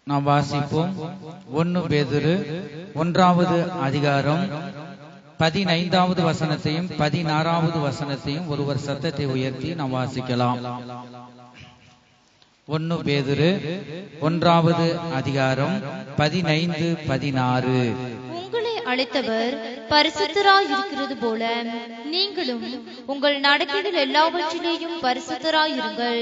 நாம் வாசிப்போம். 1 பேதுரு 1வது அதிகாரம் 15வது வசனத்தையும் 16வது வசனத்தையும் ஒருவர் சத்தத்தை உயர்த்தி நாம் வாசிக்கலாம். 1 பேதுரு 1வது அதிகாரம் 15, 16. உங்களை அழைத்தவர் பரிசுத்தராய் இருக்கிறது போல நீங்களும் உங்கள் நடக்கைகள் எல்லாவற்றிலேயும் பரிசுத்தராயிருங்கள்.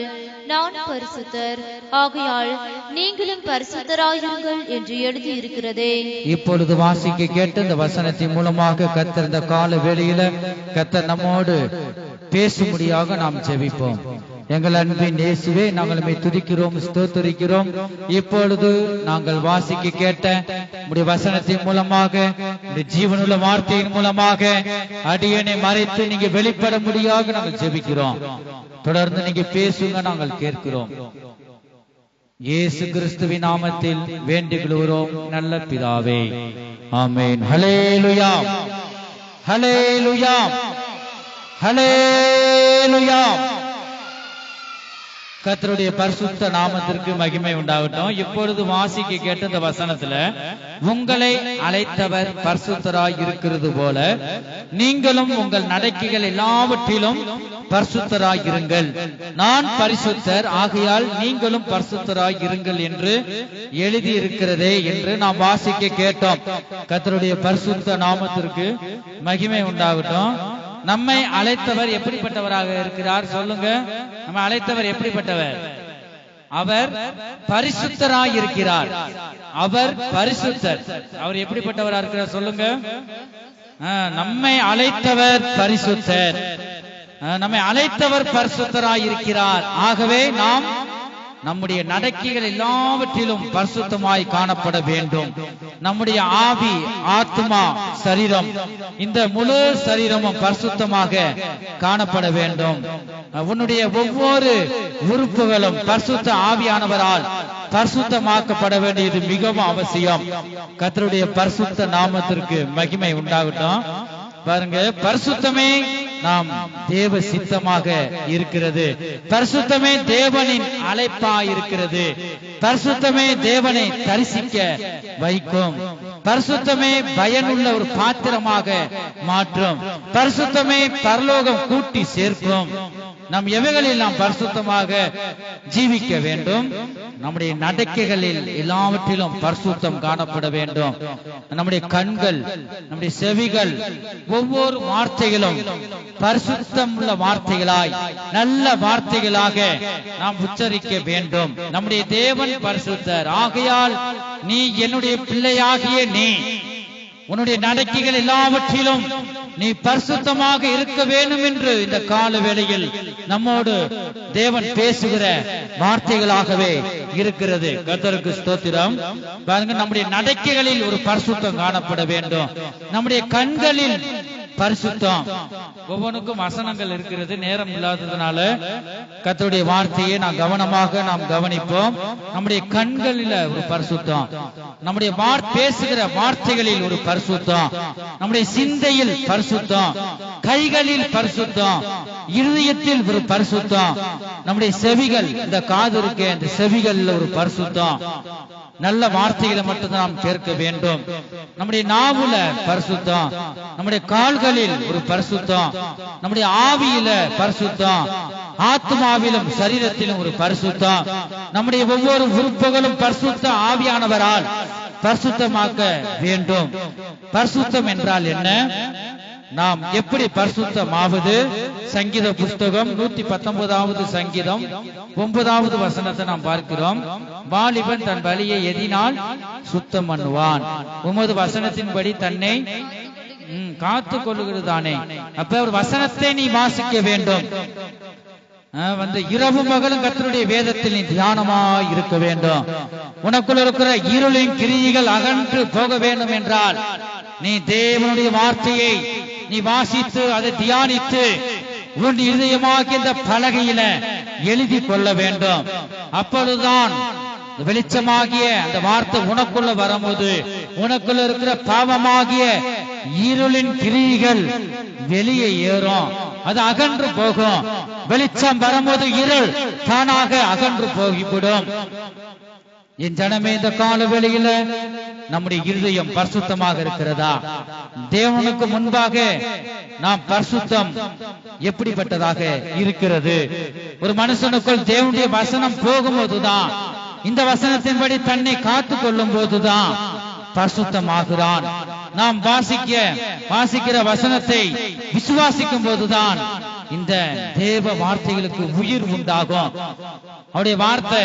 நான் பரிசுத்தர், ஆகையால் நீங்களும் பரிசுத்தராயிருங்கள் என்று எழுதி இருக்கிறதே. இப்பொழுது வாசிக்க கேட்ட இந்த வசனத்தின் மூலமாக கர்த்தர் இந்த கால வேளையில கர்த்தர் நம்மோடு பேசும்படியாக நாம் ஜெபிப்போம். எங்கள் அன்பின் இயேசுவே, நாங்கள் உம்மை துதிக்கிறோம், ஸ்தோத்திரிக்கிறோம். இப்பொழுது நாங்கள் வாசிக்க கேட்ட உம்முடைய வசனத்தின் மூலமாக, உம்முடைய ஜீவனுள்ள வார்த்தையின் மூலமாக அடியனை மறைத்து நீங்க வெளிப்பட முடியாக நாங்கள் ஜெபிக்கிறோம். தொடர்ந்து நீங்க பேசுங்க, நாங்கள் கேட்கிறோம். இயேசு கிறிஸ்துவின் நாமத்தில் வேண்டிக் கொள்கிறோம் நல்ல பிதாவே, ஆமென். ஹல்லேலூயா, ஹல்லேலூயா, ஹல்லேலூயா. கர்த்தருடைய பரிசுத்த நாமத்திற்கு மகிமை உண்டாகட்டும். இப்பொழுது வாசிக்க கேட்ட இந்த வசனத்துல, உங்களை அழைத்தவர் பரிசுத்தராய் இருக்கிறது போல நீங்களும் உங்கள் நடக்கைகள் எல்லாவற்றிலும் பரிசுத்தராய் இருங்கள். நான் பரிசுத்தர், ஆகையால் நீங்களும் பரிசுத்தராய் இருங்கள் என்று எழுதி இருக்கிறதே என்று நாம் வாசிக்க கேட்டோம். கர்த்தருடைய பரிசுத்த நாமத்திற்கு மகிமை உண்டாகட்டும். நம்மை அழைத்தவர் எப்படிப்பட்டவராக இருக்கிறார் சொல்லுங்க. நம்ம அழைத்தவர் எப்படிப்பட்டவர்? அவர் பரிசுத்தராய் இருக்கிறார். அவர் பரிசுத்தர். அவர் எப்படிப்பட்டவராக இருக்கிறார் சொல்லுங்க. நம்மை அழைத்தவர் பரிசுத்தர். நம்மை அழைத்தவர் பரிசுத்தராய் இருக்கிறார். ஆகவே நாம் நம்முடைய நடக்கைகள் எல்லாவற்றிலும் பரிசுத்தமாய் காணப்பட வேண்டும். நம்முடைய ஆவி, ஆத்மா, சரீரம், இந்த முழு சரீரமும் பரிசுத்தமாக காணப்பட வேண்டும். உன்னுடைய ஒவ்வொரு உறுப்புகளும் பரிசுத்த ஆவியானவரால் பரிசுத்தமாக்கப்பட வேண்டியது மிகவும் அவசியம். கர்த்தருடைய பரிசுத்த நாமத்திற்கு மகிமை உண்டாகட்டும். பாருங்க, பரிசுத்தமே நாம் தேவ சித்தமாக இருக்கிறது. பரிசுத்தமே தேவனின் அழைப்பா இருக்கிறது. பரிசுத்தமே தேவனை தரிசிக்க வைக்கும். பரிசுத்தமே பயனுள்ள ஒரு பாத்திரமாக மாற்றும். பரிசுத்தமே பரலோகம் கூட்டி சேர்க்கும். நம் எவைகளில் நாம் பரிசுத்தமாக ஜீவிக்க வேண்டும். நம்முடைய நடக்கைகளில் எல்லாவற்றிலும் பரிசுத்தம் காணப்பட வேண்டும். நம்முடைய கண்கள், நம்முடைய செவிகள், ஒவ்வொரு வார்த்தைகளும் பரிசுத்தம் உள்ள வார்த்தைகளாய், நல்ல வார்த்தைகளாக நாம் உச்சரிக்க வேண்டும். நம்முடைய தேவன் பரிசுத்தர், ஆகையால் நீ என்னுடைய பிள்ளையாகிய நீ உன்னுடைய நடக்கைகள் எல்லாவற்றிலும் நீ பரிசுத்தமாக இருக்க வேண்டும் என்று இந்த கால வேளையில் நம்மோடு தேவன் பேசுகிற வார்த்தைகளாகவே இருக்கிறது. கர்த்தருக்கு ஸ்தோத்திரம். பாருங்க, நம்முடைய நடக்கைகளில் ஒரு பரிசுத்தம் காணப்பட வேண்டும். நம்முடைய கண்களில் பரிசுத்தம். ஒவ்வொன்றுக்கும் வசனங்கள் இருக்கிறது. நேரம் இல்லாததுனால கர்த்தருடைய வார்த்தையை கவனமாக நாம் கவனிப்போம். நம்முடைய கண்களில் ஒரு பரிசுத்தம், நம்முடைய பேசுகிற வார்த்தைகளில் ஒரு பரிசுத்தம், நம்முடைய சிந்தையில் பரிசுத்தம், கைகளில் பரிசுத்தம், இருதயத்தில் ஒரு பரிசுத்தம், நம்முடைய செவிகள், இந்த காது இருக்கு, இந்த செவிகளில் ஒரு பரிசுத்தம். நல்ல வார்த்தைகளை மட்டும் நாம் கேட்க வேண்டும். நம்முடைய நாவுல பரிசுத்தம், நம்முடைய கால்களில் ஒரு பரிசுத்தம், நம்முடைய ஆவியில பரிசுத்தம், ஆத்மாவிலும் சரீரத்திலும் ஒரு பரிசுத்தம். நம்முடைய ஒவ்வொரு உறுப்புகளும் பரிசுத்த ஆவியானவரால் பரிசுத்தமாக்க வேண்டும். பரிசுத்தம் என்றால் என்ன? நாம் எப்படி பரிசுத்தமாவது? சங்கீத புஸ்தகம் 119வது சங்கீதம் 9வது வசனத்தை நாம் பார்க்கிறோம். வாலிபன் தன் வழியை எதினால் சுத்தம் பண்ணுவான், உமது வசனத்தின்படி தன்னை காத்து கொள்ளுகிறதானே. அப்ப ஒரு வசனத்தை நீ வாசிக்க வேண்டும். இரவு மகளும் கர்த்தருடைய வேதத்தில் நீ தியானமாய் இருக்க வேண்டும். உனக்குள்ள இருக்கிற இருளின் கிரியைகள் அகன்று போக வேண்டும் என்றால் நீ தேவனுடைய வார்த்தையை நீ வாசித்து அதை தியானித்து உன் இதயமாகிய இந்த பலகையில எழுதி கொள்ள வேண்டும். அப்பொழுதுதான் வெளிச்சமாகிய அந்த வார்த்தை உனக்குள்ள வரும்போது உனக்குள்ள இருக்கிற பாவமாகிய இருளின் கிரியைகள் வெளியே ஏறும், அது அகன்று போகும். வெளிச்சம் வரும்போது இருள் தானாக அகன்று போகிவிடும். என் ஜனமே, இந்த கால வேளையில நம்முடைய இருதயம் பரிசுத்தமாக இருக்கிறதா? தேவனுக்கு முன்பாக நாம் பரிசுத்தம் எப்படிப்பட்டதாக இருக்கிறது? ஒரு மனுஷனுக்குள் தேவனுடைய வசனம் போகும்போதுதான், இந்த வசனத்தின்படி தன்னை காத்துக் கொள்ளும் போதுதான் பரிசுத்தமாகிறான். நாம் வாசிக்கிற வசனத்தை விசுவாசிக்கும் போதுதான் இந்த தேவ வார்த்தைகளுக்கு உயிர் உண்டாகும். அவருடைய வார்த்தை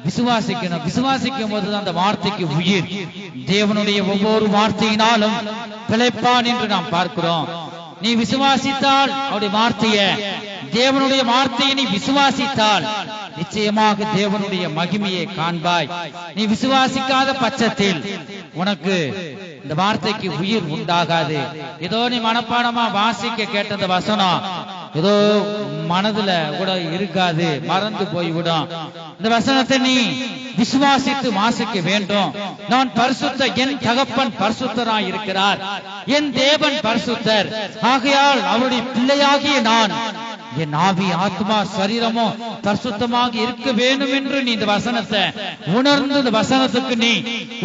விசுவாசிக்கும் போதுதான் அந்த வார்த்தைக்கு உயிர். தேவனுடைய ஒவ்வொரு வார்த்தையினாலும் பிழைப்பான் என்று நாம் பார்க்கிறோம். நீ விசுவாசித்தால் அவருடைய வார்த்தையை, தேவனுடைய வார்த்தையை நீ விசுவாசித்தால் நிச்சயமாக தேவனுடைய மகிமையை காண்பாய். நீ விசுவாசிக்காத பட்சத்தில் உனக்கு இந்த வார்த்தைக்கு உயிர் உண்டாகாது. ஏதோ நீ மனப்பாடமா வாசிக்க கேட்டது வசனம் ஏதோ மனதுல கூட இருக்காது, மறந்து போய்விடும். இந்த வசனத்தை நீ விசுவாசித்து வாசிக்க வேண்டும். நான் பரிசுத்த, என் தகப்பன் பரிசுத்தராய் இருக்கிறார், என் தேவன் பரிசுத்தர், ஆகையால் அவருடைய பிள்ளையாகிய நான் என் ஆவி ஆத்மா சரீரமும் பரிசுத்தமாக இருக்க வேண்டும் என்று நீ இந்த வசனத்தை உணர்ந்து இந்த வசனத்துக்கு நீ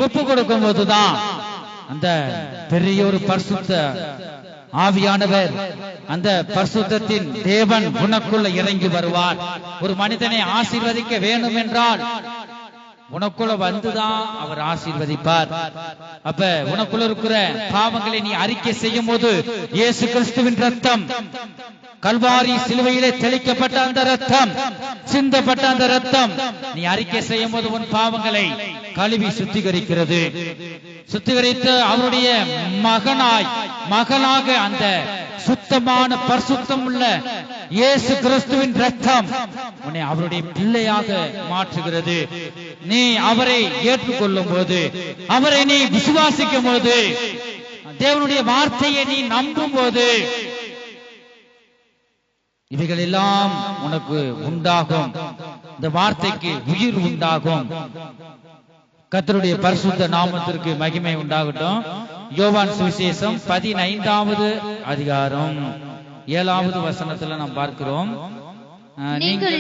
ஒப்பு கொடுக்கும் போதுதான் அந்த பெரிய ஒரு பரிசுத்த ஆவியானவர், அந்த பரிசுத்தத்தின் தேவன் உனக்குள்ள இறங்கி வருவார். ஒரு மனிதனை ஆசீர்வதிக்க வேண்டும் என்றால் உனக்குள்ள வந்துதான் அவர் ஆசீர்வதிப்பார். அப்ப உனக்குள்ள இருக்கிற பாவங்களை நீ அறிக்கை செய்யும் போது இயேசு கிறிஸ்துவின் ரத்தம், கல்வாரி சிலுவையிலே தெளிக்கப்பட்ட அந்த ரத்தம், சிந்தப்பட்ட அந்த ரத்தம் நீ அறிக்கை செய்யும் போது உன் பாவங்களை கழுவி சுத்திகரிக்கிறது. சுத்திகரித்து அவருடைய மகனாக அந்த சுத்தமான பரிசுத்தம் உள்ள இயேசு கிறிஸ்துவின் ரத்தம் உன்னை அவருடைய பிள்ளையாக மாற்றுகிறது. நீ அவரை ஏற்றுக்கொள்ளும் போது, அவரை நீ விசுவாசிக்கும் போது, தேவனுடைய வார்த்தையை நீ நம்பும் போது இவைகள் எல்லாம் உனக்கு உண்டாகும். இந்த வார்த்தைக்கு உயிர் உண்டாகும். கர்த்தருடைய பரிசுத்த நாமத்திற்கு மகிமை உண்டாகட்டும். யோவான் சுவிசேஷம் 15வது அதிகாரம் 7வது வசனத்துல நாம் பார்க்கிறோம். நீங்கள்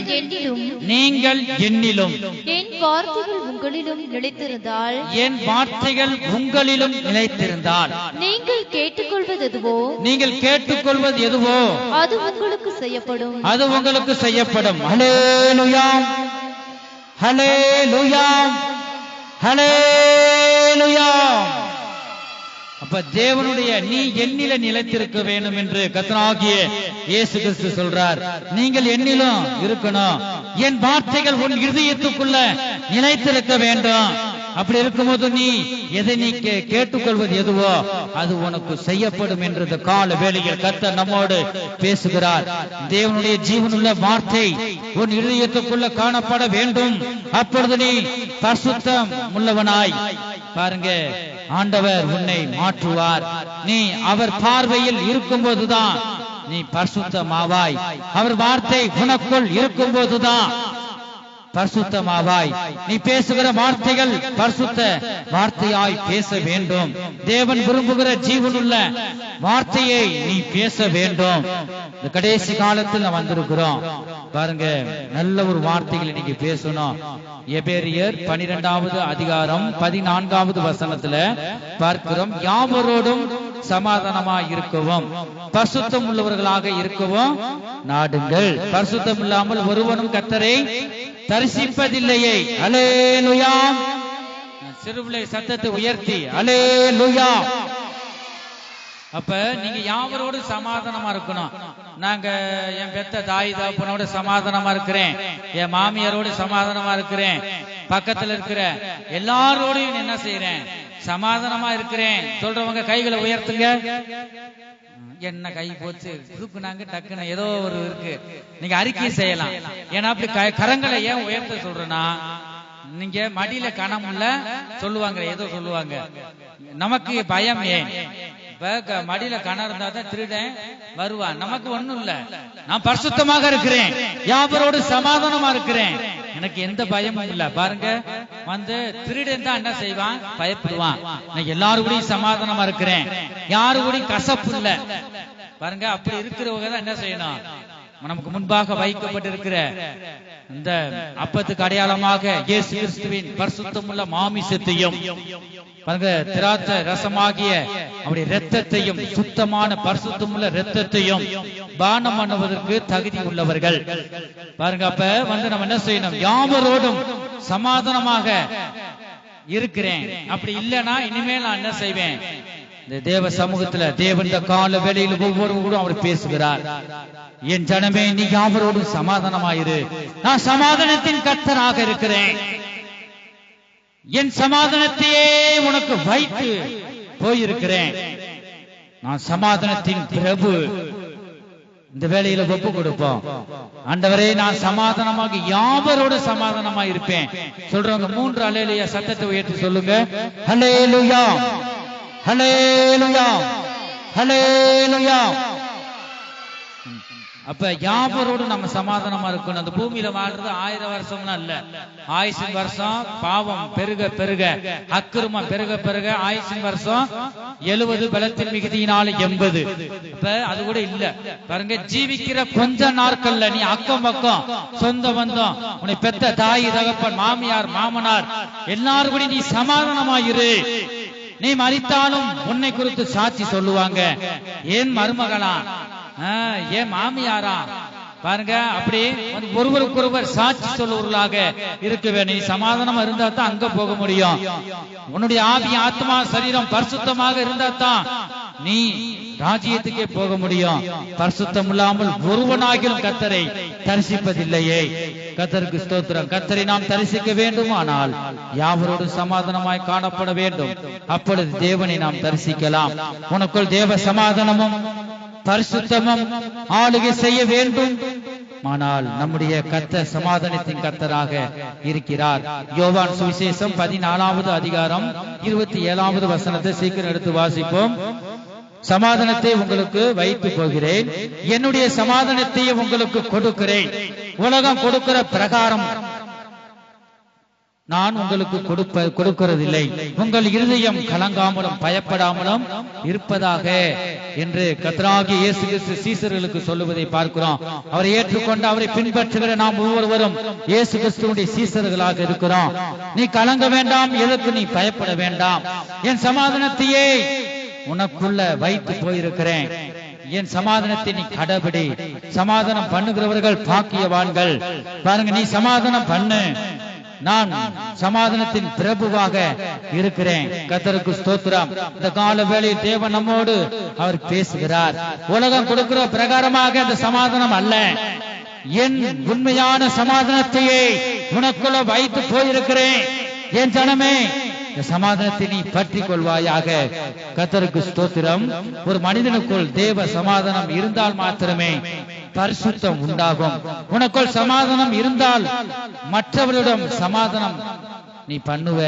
என்னிலும் என் வார்த்தைகள் உங்களிலும் நிலைத்திருந்தால், என் வார்த்தைகள் உங்களிலும் நிலைத்திருந்தால், நீங்கள் கேட்டுக்கொள்வது எதுவோ அது உங்களுக்கு செய்யப்படும். ஹல்லேலூயா, ஹல்லேலூயா, ஹல்லேலூயா. அப்ப தேவனுடைய நீ என்னில நிலைத்திருக்க வேண்டும் என்று கர்த்தராகிய இயேசு கிறிஸ்து சொல்றார். நீங்கள் என்னிலும் இருக்கணும். என் வார்த்தைகள் உன் இருதயத்துக்குள்ள நிலைத்திருக்க வேண்டும். அப்படி இருக்கும்போது நீ எதை நீ கேட்டுக்கொள்வது எதுவோ அது உனக்கு செய்யப்படும் என்று இந்த கால வேளையில் கர்த்தர் நம்மோடு பேசுகிறார். தேவனுடைய ஜீவனுள்ள வார்த்தை உன் இருதயத்துக்குள்ள காணப்பட வேண்டும். அப்பொழுது நீ பரிசுத்தம் உள்ளவனாய் பாருங்க, ஆண்டவர் உன்னை மாற்றுவார். நீ அவர் பார்வையில் இருக்கும் போதுதான் நீ பரிசுத்தமாவாய். அவர் வார்த்தை உனக்குள் இருக்கும் போதுதான் பரிசுத்தமாவாய். நீ பேசுகிற வார்த்தைகள் பரிசுத்த வார்த்தையாய் பேச வேண்டும். தேவன் விரும்புகிற ஜீவனுள்ள வார்த்தையை நீ பேச வேண்டும். இந்த கடைசி காலத்தில் நாம் வந்திருக்கிறோம் பாருங்க, நல்ல ஒரு வார்த்தைகளை நீங்க பேசணும். எபேரியர் 12வது அதிகாரம் 14வது வசனத்துல பார்க்கிறோம். யாவரோடும் சமாதானமாய் இருக்கவும் பரிசுத்தம் உள்ளவர்களாக இருக்கவும் நாடுங்கள். பரிசுத்தம் இல்லாமல் ஒருவனும் கர்த்தரை தரிசிப்பதில்லையே. அல்லேலூயா. சிறுவிலை சத்தத்தை உயர்த்தி அல்லேலூயா. அப்ப நீங்க யாவரோடு சமாதானமா இருக்கணும். நாங்க என் பெத்த தாய் தகப்பனோட சமாதானமா இருக்கிறேன், என் மாமியாரோடு சமாதானமா இருக்கிறேன், பக்கத்துல இருக்கிற எல்லாரோடையும் என்ன செய்யறேன், சமாதானமா இருக்கிறேன் சொல்றவங்க கைகளை உயர்த்துங்க. என்ன கை போச்சு தூக்குனாங்க டக்குன்னு ஏதோ ஒரு இருக்கு, நீங்க அறிக்கை செய்யலாம். ஏன்னா அப்படி கரங்களை ஏன் உயர்த்த சொல்றேன்னா, நீங்க மடியில கணம் இல்ல சொல்லுவாங்க, ஏதோ சொல்லுவாங்க, நமக்கு பயம். ஏன் இப்ப மடியில கணம் இருந்தா தான் திருடன் வருவான். நமக்கு ஒண்ணும் இல்ல, நான் பரிசுத்தமாக இருக்கிறேன், யாவரோடு சமாதானமா இருக்கிறேன், எனக்கு எந்த பயமும் இல்ல. பாருங்க, வந்து திருடன் தான் என்ன செய்வான், பயப்படுவான். நான் எல்லாரு கூடயும் சமாதானமா இருக்கிறேன், யாரு கூடயும் கசப்பு இல்ல. பாருங்க, அப்படி இருக்கிறவங்க தான் என்ன செய்யணும், நமக்கு முன்பாக வைக்கப்பட்டிருக்கிற இந்த அப்பத்துக்கு அடையாளமாக இயேசு கிறிஸ்துவின் பரிசுத்தமுள்ள மாமிசத்தையும் பாருங்க, திராட்சை ரசமாகிய அவருடைய இரத்தத்தையும், சுத்தமான பரிசுத்தமுள்ள இரத்தத்தையும் பானம் பண்ணுவதற்கு தகுதி உள்ளவர்கள். பாருங்க, அப்ப நம்ம என்ன செய்யணும்? யாவரோடும் சமாதானமாக இருக்கிறேன். அப்படி இல்லைன்னா இனிமேல் நான் என்ன செய்வேன்? இந்த தேவ சமூகத்துல தேவன் இந்த கால வேளையில் ஒவ்வொருவரும் அவர் பேசுகிறார். என் ஜனமே, நீ யாவரோடும் சமாதானமாயிரு. நான் சமாதானத்தின் கர்த்தராக இருக்கிறேன். என் சமாதானத்தையே உனக்கு வைத்து போயிருக்கிறேன். நான் சமாதானத்தின் பிரபு. இந்த வேளையில ஒப்பு கொடுப்போம். ஆண்டவரே, நான் சமாதானமாக யாவரோடு சமாதானமாக இருப்பேன் சொல்றவங்க 3 அல்லேலூயா சத்தத்தை உயர்த்தி சொல்லுங்க. அல்லேலூயா, அல்லேலூயா, அல்லேலூயா. அப்ப யாவரோடு நம்ம சமாதானமா இருக்கணும். அந்த பூமியில வாழ்றது 1000 வருஷம்லாம் இல்ல. ஆயுசின் வருஷம் பாவம் பெருக பெருக, அக்கிரமம் பெருக பெருக ஆயுசின் வருஷம் 70, பலத்தின் மிகுதியினால 80. அப்ப அது கூட இல்ல. பாருங்க, ஜீவிக்கிற கொஞ்ச நாட்கள்ல நீ அக்கம் பக்கம், சொந்த பந்தம், உன்னை பெத்த தாய் தகப்பன், மாமியார் மாமனார் எல்லாரும் கூட நீ சமாதானமாயிரு. நீ மரித்தாலும் உன்னை குறித்து சாட்சி சொல்லுவாங்க. ஏன் மருமகளா, ஏன் மாமியாரா, பாருங்க, அப்படி ஒருவருக்கொருவர் சாட்சி சொல்லுவர்களாக இருக்க வேண்டும். நீ சமாதானம் இருந்தா தான் அங்க போக முடியும். உன்னுடைய ஆவி ஆத்மா சரீரம் பரிசுத்தமாக இருந்தா தான் நீ ராஜ்யத்துக்கே போக முடியும். பரிசுத்தம் இல்லாமல் ஒருவனாகிலும் கர்த்தரை தரிசிப்பதில்லையே. கர்த்தருக்கு ஸ்தோத்திரம். கர்த்தரை நாம் தரிசிக்க வேண்டுமானால் யாவரோடும் சமாதானமாய் காணப்பட வேண்டும். அப்பொழுது தேவனை நாம் தரிசிக்கலாம். உனக்குள் தேவ சமாதானமும் பரிசுத்தமும் ஆளுகை செய்ய வேண்டும். ஆனால் நம்முடைய கர்த்தர் சமாதானத்தின் கர்த்தராக இருக்கிறார். யோவான் சுவிசேஷம் 14வது அதிகாரம் 27வது வசனத்தை சீக்கிரம் எடுத்து வாசிப்போம். சமாதானத்தை உங்களுக்கு வைத்து போகிறேன், என்னுடைய சமாதானத்தை உங்களுக்கு கொடுக்கிறேன். உலகம் கொடுக்கிற பிரகாரம் நான் உங்களுக்கு கொடுக்கிறதில்லை. உங்கள் இருதயம் கலங்காமலும் பயப்படாமலும் இருப்பதாக என்று கர்த்தராகிய இயேசு கிறிஸ்து சீசர்களுக்கு சொல்லுவதை பார்க்கிறோம். அவரை ஏற்றுக்கொண்டு அவரை பின்பற்றுகிற நாம் ஒவ்வொருவரும் இயேசு கிறிஸ்துவினுடைய சீசர்களாக இருக்கிறோம். நீ கலங்க வேண்டாம், எதற்கு நீ பயப்பட வேண்டாம். என் சமாதானத்தையே உனக்குள்ள வைத்து போயிருக்கிறேன். என் சமாதானத்தை நீ கடைபிடி. சமாதானம் பண்ணுகிறவர்கள் பாக்கியவான்கள். பாருங்க, நீ சமாதானம் பண்ணு. நான் சமாதானத்தின் பிரபுவாக இருக்கிறேன். கர்த்தருக்கு ஸ்தோத்திரம். இந்த கால வேளையில் தேவன் நம்மோடு அவர் பேசுகிறார். உலகம் கொடுக்கிற பிரகாரமாக அந்த சமாதானம் அல்ல. என் உண்மையான சமாதானத்தையே உனக்குள்ள வைத்து போயிருக்கிறேன். என் ஜனமே, இந்த சமாதானத்தை நீ பற்றி கொள்வாயாக. கர்த்தருக்கு ஸ்தோத்திரம். ஒரு மனிதனுக்குள் தேவ சமாதானம் இருந்தால் மாத்திரமே பரிசுத்தம் உண்டாகும். உனக்குள் சமாதானம் இருந்தால் மற்றவரிடம் சமாதானம் நீ பண்ணுவ.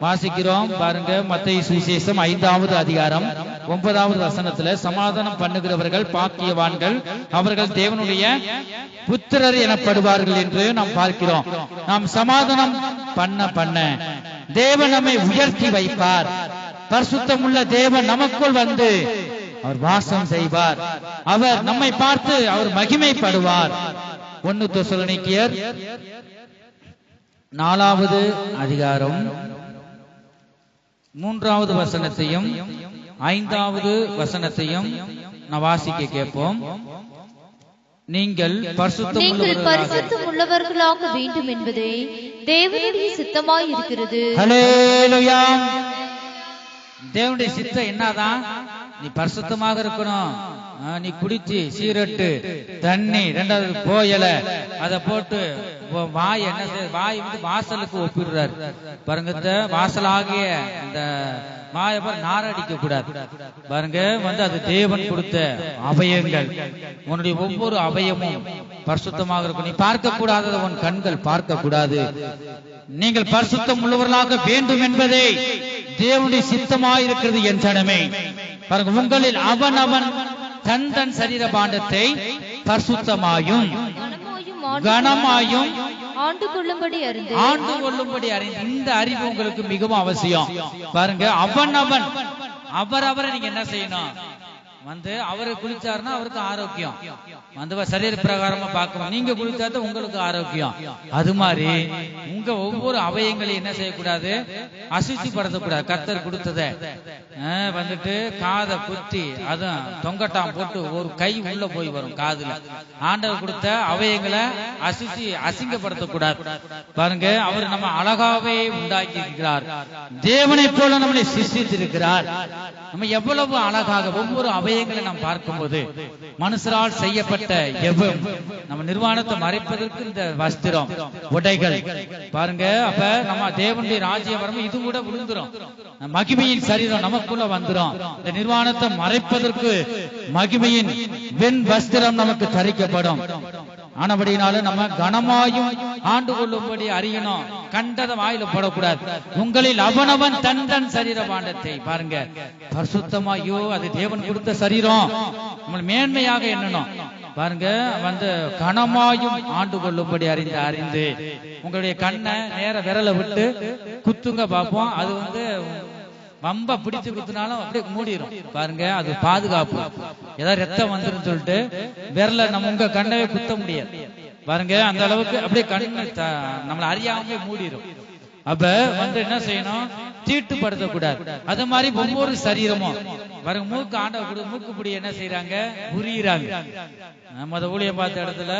வாசிக்கிறோம் பாருங்க, மத்தேயு சுவிசேஷம் 5வது அதிகாரம் 9வது வசனத்துல சமாதானம் பண்ணுகிறவர்கள் பாக்கியவான்கள், அவர்கள் தேவனுடைய புத்திரர் எனப்படுவார்கள் என்று நாம் பார்க்கிறோம். நாம் சமாதானம் பண்ண தேவன் நம்மை உயர்த்தி வைப்பார். பரிசுத்தம் உள்ள தேவன் நமக்குள் வந்து அவர் வாசம் செய்வார். அவர் நம்மை பார்த்து அவர் மகிமைப்படுவார். 1 தெசலோனிக்கேயர் 4வது அதிகாரம் 3வது வசனத்தையும் 5வது வசனத்தையும் நான் வாசிக்க கேட்போம். நீங்கள் பரிசுத்தம் உள்ளவர்களாக வேண்டும் என்பதே தேவனுடைய சித்தமாய் இருக்கிறது. ஹல்லேலூயா. தேவனுடைய சித்தம் என்னதான்? நீ பரிசுத்தமாக இருக்கணும். நீ குடிச்சு சீரட்டு தண்ணி 2வது போயல அதை போட்டு வாய் என்ன வாய் வந்து வாசலுக்கு ஒப்பிடுறாரு பாருங்க. வாசலாகிய இந்த வாயை நாரடிக்க கூடாது பாருங்க. அது தேவன் கொடுத்த அவயங்கள். உன்னுடைய ஒவ்வொரு அவயமும் பரிசுத்தமாக இருக்கும். நீ பார்க்க கூடாததை உன் கண்கள் பார்க்க கூடாது. நீங்கள் பரிசுத்தம் உள்ளவர்களாக வேண்டும் என்பதே தேவனுடைய சித்தமாயிருக்கிறது. என் ஜனமே, பாருங்க, உங்களில் அவன் தன் தன் சரீர பாண்டத்தை பரிசுத்தமாயும் கனமாயும் ஆண்டு கொள்ளும்படி அறிந்து. இந்த அறிவு உங்களுக்கு மிகவும் அவசியம். பாருங்க, அவரவரை நீங்க என்ன செய்யணும்? அவரு குளிச்சாருன்னா அவருக்கு ஆரோக்கியம், சரீர பிரகாரமா பார்க்கணும். நீங்க குளிச்சாதான் உங்களுக்கு ஆரோக்கியம். அது மாதிரி உங்க ஒவ்வொரு அவயங்களையும் என்ன செய்யக்கூடாது, அசுசிப்படுத்தக்கூடாது. கர்த்தர் கொடுத்ததை காதை குத்தி அதுவும் தொங்கட்டாம் போட்டு ஒரு கை உள்ள போய் வரும் காதுல. ஆண்டவர் கொடுத்த அவயங்களை அசிங்கப்படுத்தக்கூடாது. பாருங்க, அவர் நம்ம அழகாவே உண்டாக்கி இருக்கிறார். தேவனை போல நம்மளை சிருஷ்டித்திருக்கிறார். நம்ம எவ்வளவு அழகாக ஒவ்வொரு அவயங்களை நாம் பார்க்கும்போது மனுஷரால் செய்யப்பட்ட நம்ம நிர்வாணத்தை மறைப்பதற்கு இந்த வஸ்திரம், உடைகள் பாருங்க. அப்ப நம்ம தேவனுடைய ராஜ்யம் வரும், இது கூட விழுந்துரும். மகிமையின் சரீரம் நமக்குள்ள வந்துரும். இந்த நிர்வாணத்தை மறைப்பதற்கு மகிமையின் வெண் வஸ்திரம் நமக்கு தரிக்கப்படும். ஆனபடினால நம்ம கனமாயும் ஆண்டு கொள்ளும்படி அறியணும். கண்டதை வாயில போடக்கூடாது. உங்களில் அவனவன் தன் தன் சரீர பாண்டத்தை பாருங்க பரிசுத்தமாயோ, அது தேவன் கொடுத்த சரீரம், நம்ம மேன்மையாக எண்ணணும். பாருங்க, கனமாயும் ஆண்டு கொள்ளும்படி அறிந்து உங்களுடைய கண்ணை நேர விரலை விட்டு குத்துங்க பார்ப்போம். அது வம்ப பிடிச்சு குத்துனாலும் அப்படியே மூடிடும். பாருங்க, அது பாதுகாப்பு. ஏதாவது ரத்தம் வந்துரும் சொல்லிட்டு விரல நம்ம உங்க கண்ணவே குத்த முடியாது. பாருங்க, அந்த அளவுக்கு அப்படியே கண்ணு நம்மளை அறியாமலே மூடிடும். அப்ப என்ன செய்யணும், தீட்டுப்படுத்தக்கூடாது. அது மாதிரி ஒவ்வொரு சரீரமும் பாருங்க, மூக்கு ஆண்டவர் மூக்குப்பிடி என்ன செய்யறாங்க, உரியிறாங்க. நம்ம அதை ஊழியம் பார்த்த இடத்துல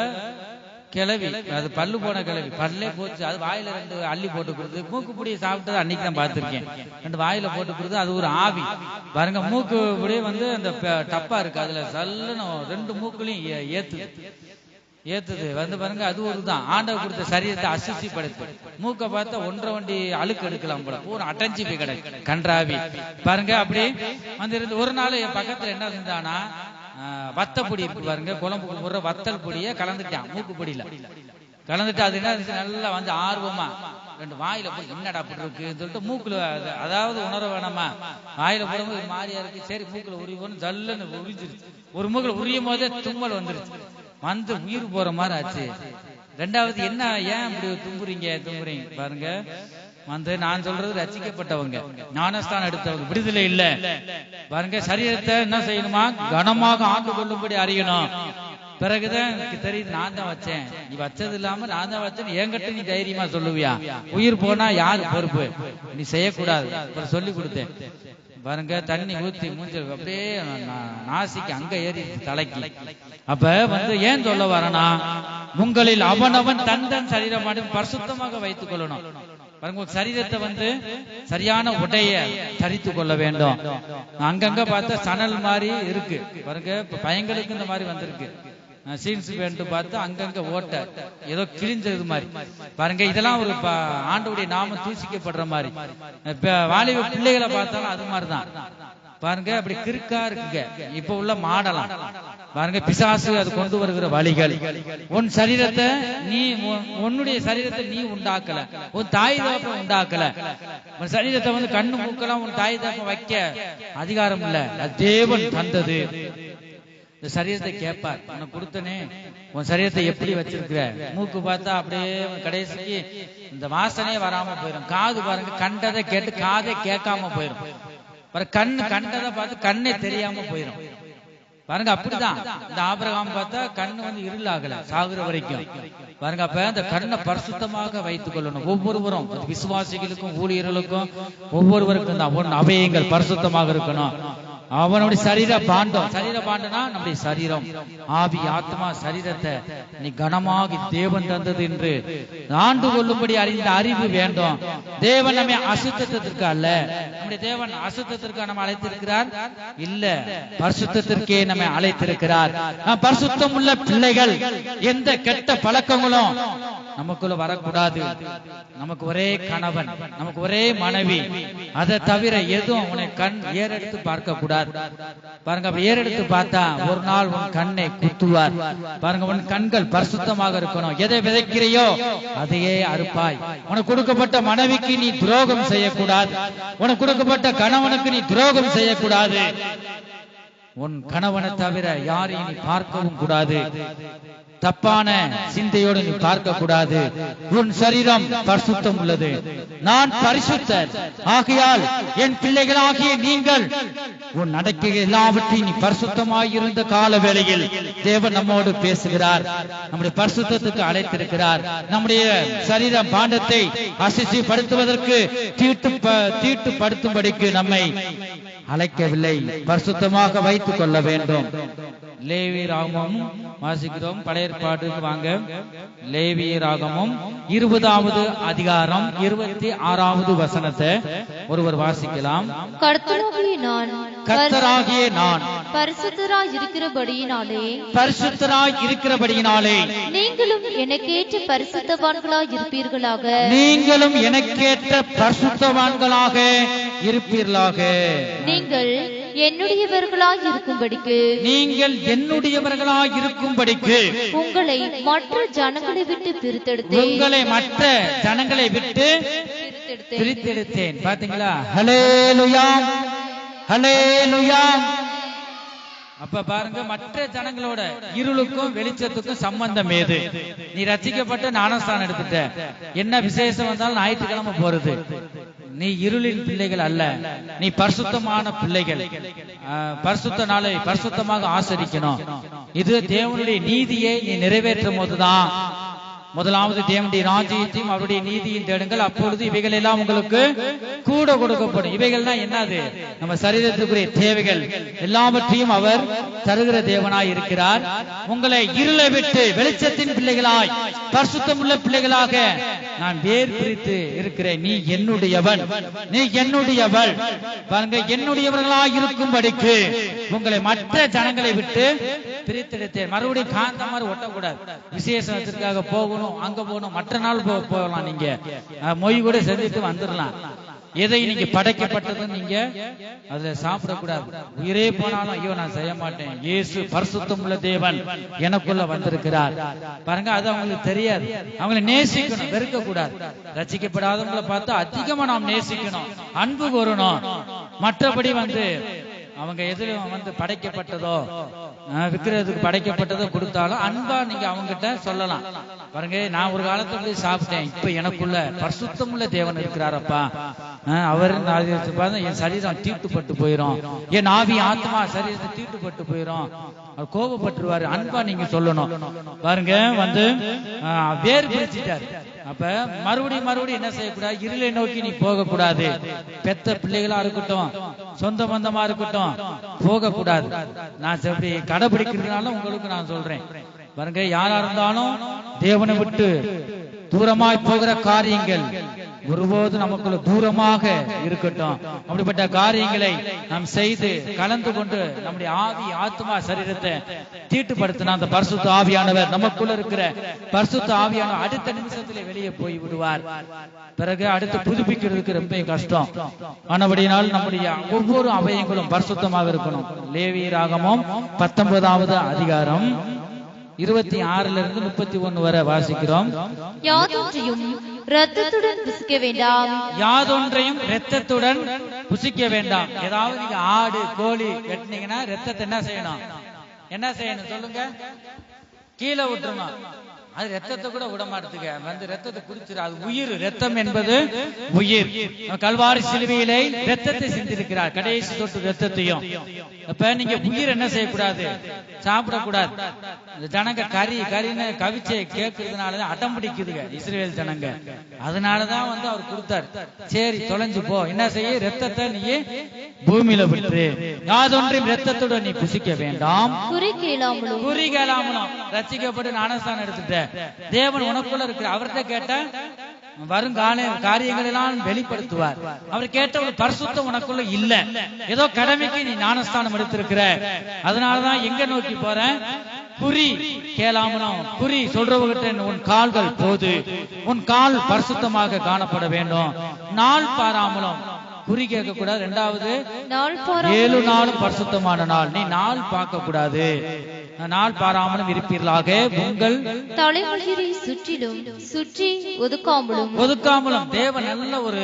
கிளவி, அது பல்லு போன கிளவி, பல்லே போச்சு, அது வாயில 2 அள்ளி போட்டு கொடுத்து மூக்குப்பிடியை சாப்பிட்டது அன்னைக்கு தான் பார்த்திருக்கேன். 2 வாயில போட்டு கொடுத்து அது ஒரு ஆவி. பாருங்க, மூக்குப்பிடியே அந்த டப்பா இருக்கு, அதுல சல்லுன்னு 2 மூக்குலையும் ஏத்துது பாருங்க. அது ஒரு தான் ஆண்டவர் கொடுத்த சரீரத்தை அசுசிப்படுத்து. மூக்க பார்த்தா 1.5 வண்டி அழுக்கு எடுக்கலாம் போல, பூரா அட்டஞ்சி போய் கிடையாது கன்றாவி. பாருங்க, அப்படி இருந்து ஒரு நாள் என் பக்கத்துல என்ன செஞ்சானா, வத்தப்பொடி இருக்கு பாருங்க, குழம்புக்கு போடுற வத்தல் பொடியை கலந்துட்டான் மூக்கு பொடியில கலந்துட்டு. அது என்ன நல்லா ஆர்வமா 2 வாயில போய் என்னடா அப்படி இருக்குன்னு சொல்லிட்டு மூக்குல, அதாவது உணர வேணாமா, வாயில போடும்போது மாறியா இருக்கு, சரி மூக்குல உரிவோன்னு ஜல்லுன்னு உரிஞ்சிருச்சு. ஒரு மூக்குல உரியும் போதே தும்மல் வந்துருச்சு, உயிர் போற மாதிரி ஆச்சு. 2வது என்ன, ஏன் இப்படி தும்புறீங்க பாருங்க. நான் சொல்றது ரசிக்கப்பட்டவங்க, ஞானஸ்தானம் எடுத்தவங்க, விடுதலை இல்ல. பாருங்க, சரீரத்தை என்ன செய்யணுமா, கனமாக ஆண்டு கொள்ளும்படி அறியணும். பிறகுதான் எனக்கு தெரியுது, நான் தான் வச்சேன், நீ வச்சது இல்லாம நான் தான் வச்சேன், என்கிட்ட நீ தைரியமா சொல்லுவியா? உயிர் போனா யாரு பொறுப்பு? நீ செய்யக்கூடாது சொல்லி கொடுத்தேன். பாருங்க, தண்ணி ஊத்தி மூஞ்சல் அப்படியே நாசிக்கு அங்க ஏறி தலைக்கு. அப்ப ஏன் சொல்ல வரனா, உங்களில் அவனவன் தன் தன் சரீரமாடு பரிசுத்தமாக வைத்துக் கொள்ளணும். பாருங்க, சரீரத்தை சரியான உடைய தரித்து கொள்ள வேண்டும். அங்கங்க பார்த்தா சணல் மாதிரி இருக்கு பாருங்க, இப்ப பையங்களுக்கு இந்த மாதிரி வந்திருக்கு. சீன்ஸ் பேண்ட் பார்த்து அங்கங்க ஓட்ட ஏதோ கிழிஞ்சது மாதிரி பாருங்க. இதெல்லாம் ஒரு ஆண்டவருடைய நாமம் தூசிக்கப்படுற மாதிரி. இப்ப வாலிப பிள்ளைகளை பார்த்தாலும் அது மாதிரிதான் பாருங்க, அப்படி கிறுக்கா இருக்குங்க. இப்ப உள்ள மாடலாம் பாருங்க, பிசாசு அது கொண்டு வருகிற வழிகள். உன் சரீரத்தை உன்னுடைய சரீரத்தை நீ உண்டாக்கல, உன் தாய் தகப்பன் உண்டாக்கல. உன் சரீரத்தை கண்ணு மூக்கலாம் உன் தாய் தகப்பன் வைக்க அதிகாரம் இல்ல, தேவன் தந்தது. இந்த சரீரத்தை கேட்பார், உனக்கு கொடுத்தனே உன் சரீரத்தை எப்படி வச்சிருக்கிற? மூக்கு பார்த்தா அப்படியே கடைசிக்கு இந்த வாசனையே வராம போயிடும். காது பாருங்க, கண்டதை கேட்டு காதை கேட்காம போயிடும். கண்ணு கண்டதை பார்த்து கண்ணே தெரியாம போயிடும் பாருங்க. அப்படிதான் இந்த ஆபிரகாம் பார்த்தா கண்ணு இருள் ஆகல சாகுற வரைக்கும் பாருங்க. அப்ப அந்த கண்ணை பரிசுத்தமாக வைத்துக் கொள்ளணும். ஒவ்வொருவரும் விசுவாசிகளுக்கும் ஊழியர்களுக்கும் ஒவ்வொருவருக்கும் தான் அவயங்கள் பரிசுத்தமாக இருக்கணும். அவனுடைய சரீர பாண்டனா நம்முடைய சரீரம், ஆவி, ஆத்மா, சரீரத்தை நீ கனமாக தேவன் தந்தது என்று ஆண்டு கொள்ளும்படி அறிந்த அறிவு வேண்டும். தேவன் நம்மை அசுத்தத்திற்கு அல்ல, நம்முடைய தேவன் அசுத்தத்திற்கு நம்ம அழைத்திருக்கிறார் இல்ல, பரிசுத்தத்திற்கே நம்மை அழைத்திருக்கிறார். பரிசுத்தம் உள்ள பிள்ளைகள் எந்த கெட்ட பழக்கங்களும் நமக்குள்ள வரக்கூடாது. நமக்கு ஒரே கணவன், நமக்கு ஒரே மனைவி, அதை தவிர எதுவும் உன்னை கண் ஏறெடுத்து பார்க்க கூடாது பாருங்க. அப்படி ஏறெடுத்து பார்த்தா ஒரு நாள் உன் கண்ணை குத்துவார் பாருங்க. உன் கண்கள் பரிசுத்தமாக இருக்கணும். எதை விதைக்கிறையோ அதையே அறுப்பாய். உனக்கு கொடுக்கப்பட்ட மனைவிக்கு நீ துரோகம் செய்யக்கூடாது, உனக்கு கொடுக்கப்பட்ட கணவனுக்கு நீ துரோகம் செய்யக்கூடாது. உன் கணவனை தவிர யாரையும் நீ பார்க்கவும் கூடாது. தப்பான சிந்தையோடு நீ பார்க்க கூடாது. உன் சரீரம் பரிசுத்தம் உள்ளது. நான் பரிசுத்தர். ஆகையால் என் பிள்ளைகளாகிய நீங்கள் உன் நடக்கை எல்லாவற்றையும் நீ பரிசுத்தமாயிருந்த கால வேளையில் தேவன் நம்மோடு பேசுகிறார். நம்முடைய பரிசுத்தத்துக்கு அழைத்திருக்கிறார். நம்முடைய சரீர பாண்டத்தை அசிசிப்படுத்துவதற்கு தீட்டுப்படுத்தும்படிக்கு நம்மை அழைக்கவில்லை. பரிசுத்தமாக வைத்துக் கொள்ள வேண்டும். லேவியராகமும் வாசிக்கிறோம். பழைய ஏற்பாட்டுக்கு வாங்க. லேவியராகமும் 20வது அதிகாரம் 26வது வசனத்தை ஒருவர் வாசிக்கலாம். கர்த்தராகிய நான் பரிசுத்தராய் இருக்கிறபடியினாலே நீங்களும் எனக்கேற்ற பரிசுத்தவான்களாய் இருப்பீர்களாக. நீங்களும் எனக்கேற்ற பரிசுத்தவான்களாக இருப்பீர்களாக. நீங்கள் என்னுடையவர்களாய் இருக்கும்படிக்கு உங்களை மற்ற ஜனங்களை விட்டு பிரித்தெடுத்தேன். பாத்தீங்களா? ஹல்லேலூயா, ஹல்லேலூயா. அப்ப பாருங்க, மற்ற ஜனங்களோட இருளுக்கும் வெளிச்சத்துக்கும் சம்பந்தம் ஏது? நீ ரட்சிக்கப்பட்ட ஞானஸ்தானம் எடுத்துட்ட, என்ன விசேஷம் வந்தாலும் ஞாயிற்றுக்கிழமை போறது. நீ இருளின் பிள்ளைகள் அல்ல, நீ பரிசுத்தமான பிள்ளைகள். பரிசுத்த நாளை பரிசுத்தமாக ஆசரிக்கணும். இது தேவனுடைய நீதியை நீ நிறைவேற்றும் போதுதான். முதலாவது தேவனுடைய ராஜ்யத்தையும் அவருடைய நீதியும் தேடுங்கள், அப்பொழுது இவைகள் எல்லாம் உங்களுக்கு கூட கொடுக்கப்படும். இவைகள்னா என்னது? நம்ம சரீரத்துக்குரிய தேவைகள் எல்லாவற்றையும் அவர் தருகிற தேவனாய் இருக்கிறார். உங்களை இருளை விட்டு வெளிச்சத்தின் பிள்ளைகளாய் பரிசுத்தமுள்ள பிள்ளைகளாக நான் வேர் பிரித்து இருக்கிறேன். நீ என்னுடையவன், நீ என்னுடையவள். பாருங்க, என்னுடையவர்களாய் இருக்கும்படிக்கு உங்களை மற்ற ஜனங்களை விட்டு பிரித்தெடுத்தேன். மறுபடியும் காந்த மாதிரி ஒட்டக்கூடாது. விசேஷத்திற்காக போகணும், அங்க போகணும், மற்ற நாள் போகலாம். நீங்க மொய் கூட செஞ்சுட்டு வந்துடலாம். எதை நீங்க படைக்கப்பட்டது நீங்க அதுல சாப்பிடக்கூடாது. உயிரே போனாலும் ஐயோ நான் செய்ய மாட்டேன், இயேசு பரிசுத்தம் உள்ள தேவன் எனக்குள்ள வந்திருக்கிறார். பாருங்க, அது அவங்களுக்கு தெரியாது. அவங்களை நேசிக்கணும், வெறுக்க கூடாது. ரட்சிக்கப்படாதவங்களை பார்த்து அதிகமா நாம் நேசிக்கணும், அன்பு கூறணும். மற்றபடி அவங்க எதுல படைக்கப்பட்டதோ விற்கிறதுக்கு படைக்கப்பட்டதோ கொடுத்தாலும் அன்பா நீங்க அவங்ககிட்ட சொல்லலாம். பாருங்க, நான் ஒரு காலத்துல போய் சாப்பிட்டேன், இப்ப எனக்குள்ள பரிசுத்தம் உள்ள தேவன் இருக்கிறாரப்பா. அவர் என் சரீரம் தீட்டுப்பட்டு போயிரும், என் ஆவி ஆத்மா சரீரத்தை தீட்டுப்பட்டு போயிரும், அவர் கோபப்பட்டுருவாரு. அன்பா நீங்க சொல்லணும். பாருங்க, வேறு பிரிச்சுட்டாரு. அப்ப மறுபடியும் என்ன செய்யக்கூடாது? இருளை நோக்கி நீ போக கூடாது. பெத்த பிள்ளைகளா இருக்கட்டும், சொந்த பந்தமா இருக்கட்டும், போக கூடாது. நான் எப்படி கடைபிடிக்கிறதுனால உங்களுக்கு நான் சொல்றேன். பாருங்க, யாரா இருந்தாலும் தேவனை விட்டு தூரமாய் போகிற காரியங்கள் ஒருபோது நமக்குள்ள தூரமாக இருக்கட்டும். அப்படிப்பட்ட காரியங்களை நாம் செய்து கலந்து கொண்டு நம்முடைய ஆவி ஆத்மா சரீரத்தை தீட்டுப்படுத்தின அந்த பரிசுத்த ஆவியானவர், நமக்குள்ள இருக்கிற பரிசுத்த ஆவியானவர் அடுத்த நிமிஷத்திலே வெளியே போய் விடுவார். பிறகு அடுத்து புதுப்பிக்கிறதுக்கு ரொம்ப கஷ்டம். ஆனபடியினால் நம்முடைய ஒவ்வொரு அவயங்களும் பரிசுத்தமாக இருக்கணும். லேவியராகமம் 19வது அதிகாரம் 26 to 31 வரை வாசிக்கிறோம். யாதொன்றையும் இரத்தத்துடன் புசிக்க வேண்டாம். யாதொன்றையும் இரத்தத்துடன் புசிக்க வேண்டாம். ஏதாவது நீங்க ஆடு கோழி வெட்டினீங்கன்னா ரத்தத்தை என்ன செய்யணும் சொல்லுங்க? கீழே விட்டுறணும். அது ரத்தத்தை கூட விட மாட்டேங்க, ரத்தத்தை குடிச்சிரு. அது உயிர். ரத்தம் என்பது உயிர். கல்வாரி சிலுவையிலே ரத்தத்தை சிந்திருக்கிறார், கடைசி தொட்டு ரத்தத்தையும். அப்ப நீங்க உயிர் என்ன செய்யக்கூடாது? சாப்பிடக்கூடாது. ஜனங்க கறின்னு கவிச்சை கேட்கறதுனாலதான் அடம் பிடிக்குதுங்க இஸ்ரேல் ஜனங்க. அதனாலதான் அவர் கொடுத்தாரு. சரி தொலைஞ்சு போ, என்ன செய்ய? ரத்தத்தை நீ பூமியில விட்டு யாதொன்றையும் ரத்தத்துடன் நீ புசிக்க வேண்டாம். குறி கேளாமலும் ரட்சிக்கப்பட்டு ஞானஸ்தானம் எடுத்துட்ட தேவன் உனக்குள்ள இருக்கிற அவர்கிட்ட கேட்ட வருங்கால காரியங்கள் எல்லாம் வெளிப்படுத்துவார். அவர் கேட்ட ஒரு பரிசுத்தம் உனக்குள்ள இல்ல, ஏதோ கடமைக்கு நீ ஞானஸ்தானம் எடுத்திருக்கிற. அதனாலதான் எங்க நோக்கி போற? குறி கேளாமலும், குறி சொல்றவங்கிட்ட உன் கால்கள் போது, உன் கால் பரிசுத்தமாக காணப்பட வேண்டும். நாள் பாராமலும், குறி கேட்க கூடாது. இரண்டாவது 7 நாளும் பரிசுத்தமான நாள், நீ நாள் பார்க்க கூடாது. நாள் பாராமலும் இருப்பீர்களாக. உங்கள் தலைமுடியை சுற்றி ஒதுக்காமலும். தேவன் நல்ல ஒரு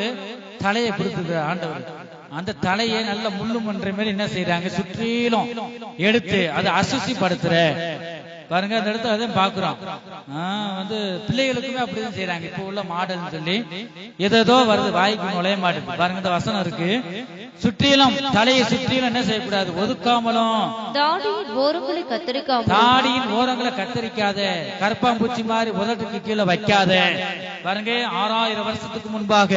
தலையை கொடுத்துருக்கிற ஆண்டவர். அந்த தலையை நல்ல முள்ளு மன்ற மாதிரி என்ன செய்யறாங்க, சுற்றிலும் எடுத்து அதை அசுசிப்படுத்துற பாருங்க. அந்த இடத்துல அதான் பாக்குறோம். வந்து பிள்ளைகளுக்குமே அப்படிதான் செய்யறாங்க. இப்ப உள்ள மாடல் சொல்லி ஏதோ வருது, வாய்க்கு நுழைய மாட்டேது. பாருங்க இந்த வசனம் இருக்கு, சுற்றிலும் தலையை சுற்றிலும் என்ன செய்யக்கூடாது, ஒதுக்காமலும் தாடியின் ஓரங்களை கத்தரிக்காத, கருப்பாம்பூச்சி மாதிரி உதட்டுக்கு கீழே வைக்காத. பாருங்க 6000 வருஷத்துக்கு முன்பாக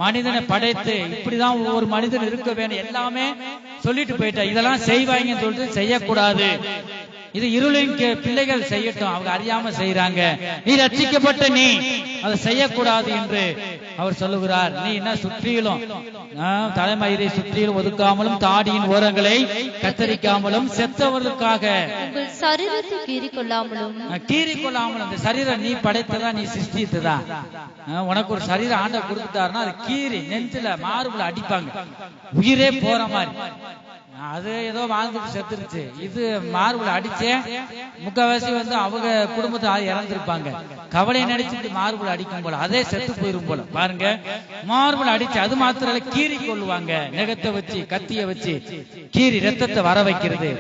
மனிதனை படைத்து இப்படிதான் ஒவ்வொரு மனிதன் இருக்க வேண்டும் எல்லாமே சொல்லிட்டு போயிட்டா. இதெல்லாம் செய்வாங்கன்னு சொல்லிட்டு செய்யக்கூடாது. இது இருளின் பிள்ளைகள் செய்யட்டும், அவங்க அறியாம செய்யறாங்க. நீ ரட்சிக்கப்பட்ட நீ அதை செய்யக்கூடாது என்று அவர் சொல்லுகிறார். நீ என்ன சுற்றிலும் தலைமயிரை சுற்றிலும் ஒதுக்காமலும் தாடியின் ஓரங்களை கத்தரிக்காமலும் செத்தவர்களுக்காக சரீரத்தை கீறிக்கொள்ளாமலும். அந்த சரீரம் நீ படைத்ததா, நீ சிருஷ்டித்ததா? உனக்கு ஒரு சரீரம் ஆண்ட கொடுத்துட்டாருன்னா அது கீறி நெஞ்சில மார்புல அடிப்பாங்க, உயிரே போற மாதிரி. அது ஏதோ வாழ்ந்துட்டு செத்துருச்சு. இது மார்புல அடிச்சே முக்காவாசி வந்து அவங்க குடும்பத்தை இறந்திருப்பாங்க. கவலை நினைச்சிட்டு மார்புல அடிக்கும் போல அதே செத்து போயிரும் போல. பாருங்க மார்புல அடிச்சு அது மாத்திர கீறி கொள்ளுவாங்க, நெகத்தை வச்சு கத்திய வச்சு கீறி ரத்தத்தை வர வைக்கிறது.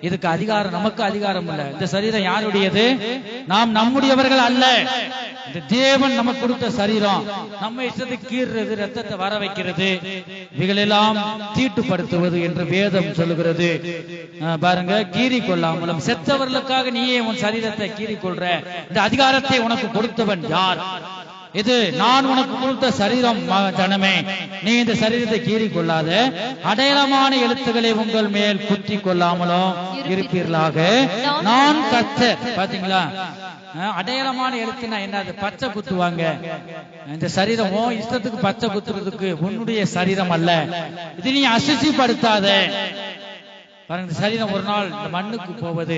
இதுக்கு அதிகாரம் நமக்கு அதிகாரம் இல்ல. இந்த சரீரம் யாருடையது? நாம் நம்முடையவர்கள் அல்ல. இந்த தேவன் நமக்கு கொடுத்த சரீரம். நம்ம இஷ்டத்துக்கு கீறுறது, ரத்தத்தை வர வைக்கிறது, இவைகளெல்லாம் தீட்டுப்படுத்துவது என்று வேதம் சொல்லுகிறது. பாருங்க, கீறி கொள்ளாமலும் செத்தவர்களுக்காக நீயே உன் சரீரத்தை கீறி கொள்ற இந்த அதிகாரத்தை உனக்கு கொடுத்தவன் யார்? இது நான் உனக்கு கொடுத்த சரீரம் ஜனமே, நீ இந்த சரீரத்தை கீறி கொள்ளாத, அடையாளமான எழுத்துக்களை உங்கள் மேல் குத்தி கொள்ளாமலும் இருப்பீர்களாக. நான் கர்த்தர். பாத்தீங்களா, அடையாளமான எழுத்துனா என்னது? பச்சை குத்துவாங்க. இந்த சரீரம் இஷ்டத்துக்கு பச்சை குத்துறதுக்கு உன்னுடைய சரீரம் அல்ல. இது நீ அசுசிப்படுத்தாத. பாருங்க, சரீரம் ஒரு நாள் இந்த மண்ணுக்கு போவது,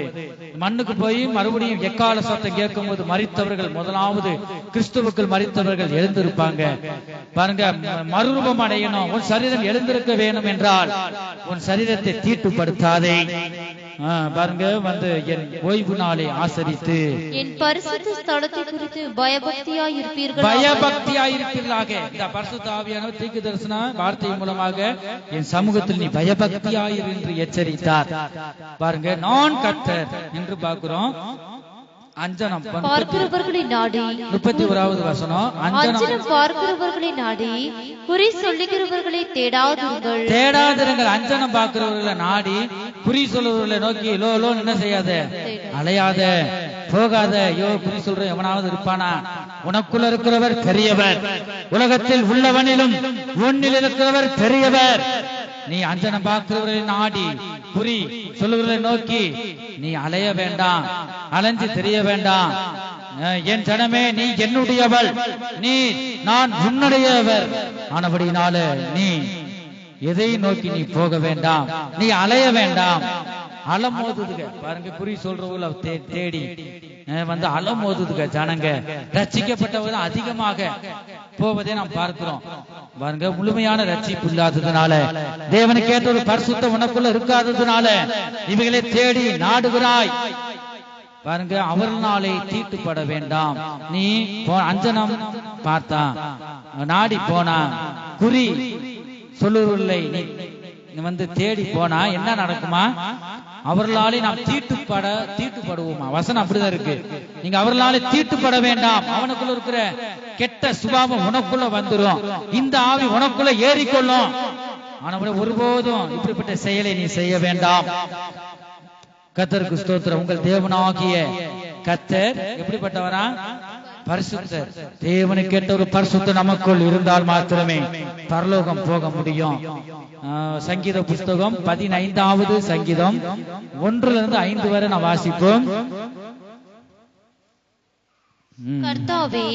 மண்ணுக்கு போய் மறுபடியும் எக்கால சத்தம் கேட்கும் போது மரித்தவர்கள், முதலாவது கிறிஸ்துவுக்குள் மரித்தவர்கள் எழுந்திருப்பாங்க. பாருங்க, மறுரூபம் அடையணும். உன் சரீரம் எழுந்திருக்க வேணும் என்றால் உன் சரீரத்தை தீட்டுப்படுத்தாதே. பாருங்க, வந்து என் ஓய்வு நாளை ஆசரித்து என் பரிசுத்த ஸ்தலத்தை குறித்து பயபக்தியாயிருப்பீர்களாக. இந்த பரிசுத்த ஆவியானவர் தீர்க்க தரிசன வார்த்தை மூலமாக என் சமூகத்தில் நீ பயபக்தியாயிரு என்று எச்சரித்தார். பாருங்க, நான் கர்த்தர் என்று பார்க்கிறோம். அஞ்சனம் பார்க்கிறவர்களை நாடி, 31வது வசனம், அஞ்சனம் பார்க்கிறவர்களை நாடி குறி சொல்லுகிறவர்களை தேடாதிருங்கள். அஞ்சனம் பார்க்கிறவர்களை நாடி குறி சொல்லுவர்களை நோக்கி லோ லோ என்ன செய்யாத, அலையாத, போகாத. ஐயோ, குறி சொல்ற எவனாவது இருப்பானா? உனக்குள்ள இருக்கிறவர் பெரியவர், உலகத்தில் உள்ளவனிலும் உன்னில் இருக்கிறவர் பெரியவர். நீ அஞ்சனம் பார்க்கிறவர்களை நாடி குறி சொல்லுவர்களை நோக்கி நீ அலைய வேண்டாம், அலைஞ்சு தெரிய வேண்டாம். என் ஜனமே, நீ என்னுடையவள், நான் உன்னுடையவர் ஆனபடினால நீ எதை நோக்கி நீ போக வேண்டாம், நீ அலைய வேண்டாம். அலமோதுதுக. பாருங்க, குறி சொல்றவங்கள தேடி வந்து அலமோதுதுக ஜனங்க. ரட்சிக்கப்பட்டவங்க அதிகமாக போவதை நாம் பார்க்கிறோம். பாருங்க, முழுமையான ரட்சிப்பு இல்லாததுனால, தேவனுக்கு ஏற்ற ஒரு பரிசுத்த உனக்குள்ள இருக்காததுனால இவைகளை தேடி நாடுகிறாய். பாருங்க, அவர்களாலே தீட்டுப்பட வேண்டாம். நீ அஞ்சனம் பார்த்தா, நாடி போனா, குறி சொல்லுவதில்லை, நீ வந்து தேடி போனா என்ன நடக்குமா? அவர்களாலே நாம் தீட்டுப்படுவோமா? வசனம் அப்படிதான் இருக்கு. நீங்க அவர்களாலே தீட்டுப்பட வேண்டாம். அவனுக்குள்ள இருக்கிற கெட்ட சுபாவம் உனக்குள்ள வந்துரும், இந்த ஆவி உனக்குள்ள ஏறிக்கொள்ளும். ஆனால் ஒருபோதும் இப்படிப்பட்ட செயலை நீ செய்ய வேண்டாம். கர்த்தருக்கு ஸ்தோத்திரம். உங்கள் தேவனாகிய கர்த்தர் எப்படிப்பட்டவரா? பரிசுத்தர். தேவனுக்கு ஏற்ற ஒரு பரிசுத்தம் நமக்குள் இருந்தால் மாத்திரமே பரலோகம் போக முடியும். சங்கீத புஸ்தகம் 15வது சங்கீதம் 1-5 வரை நான் வாசிப்போம். கர்த்தாவே,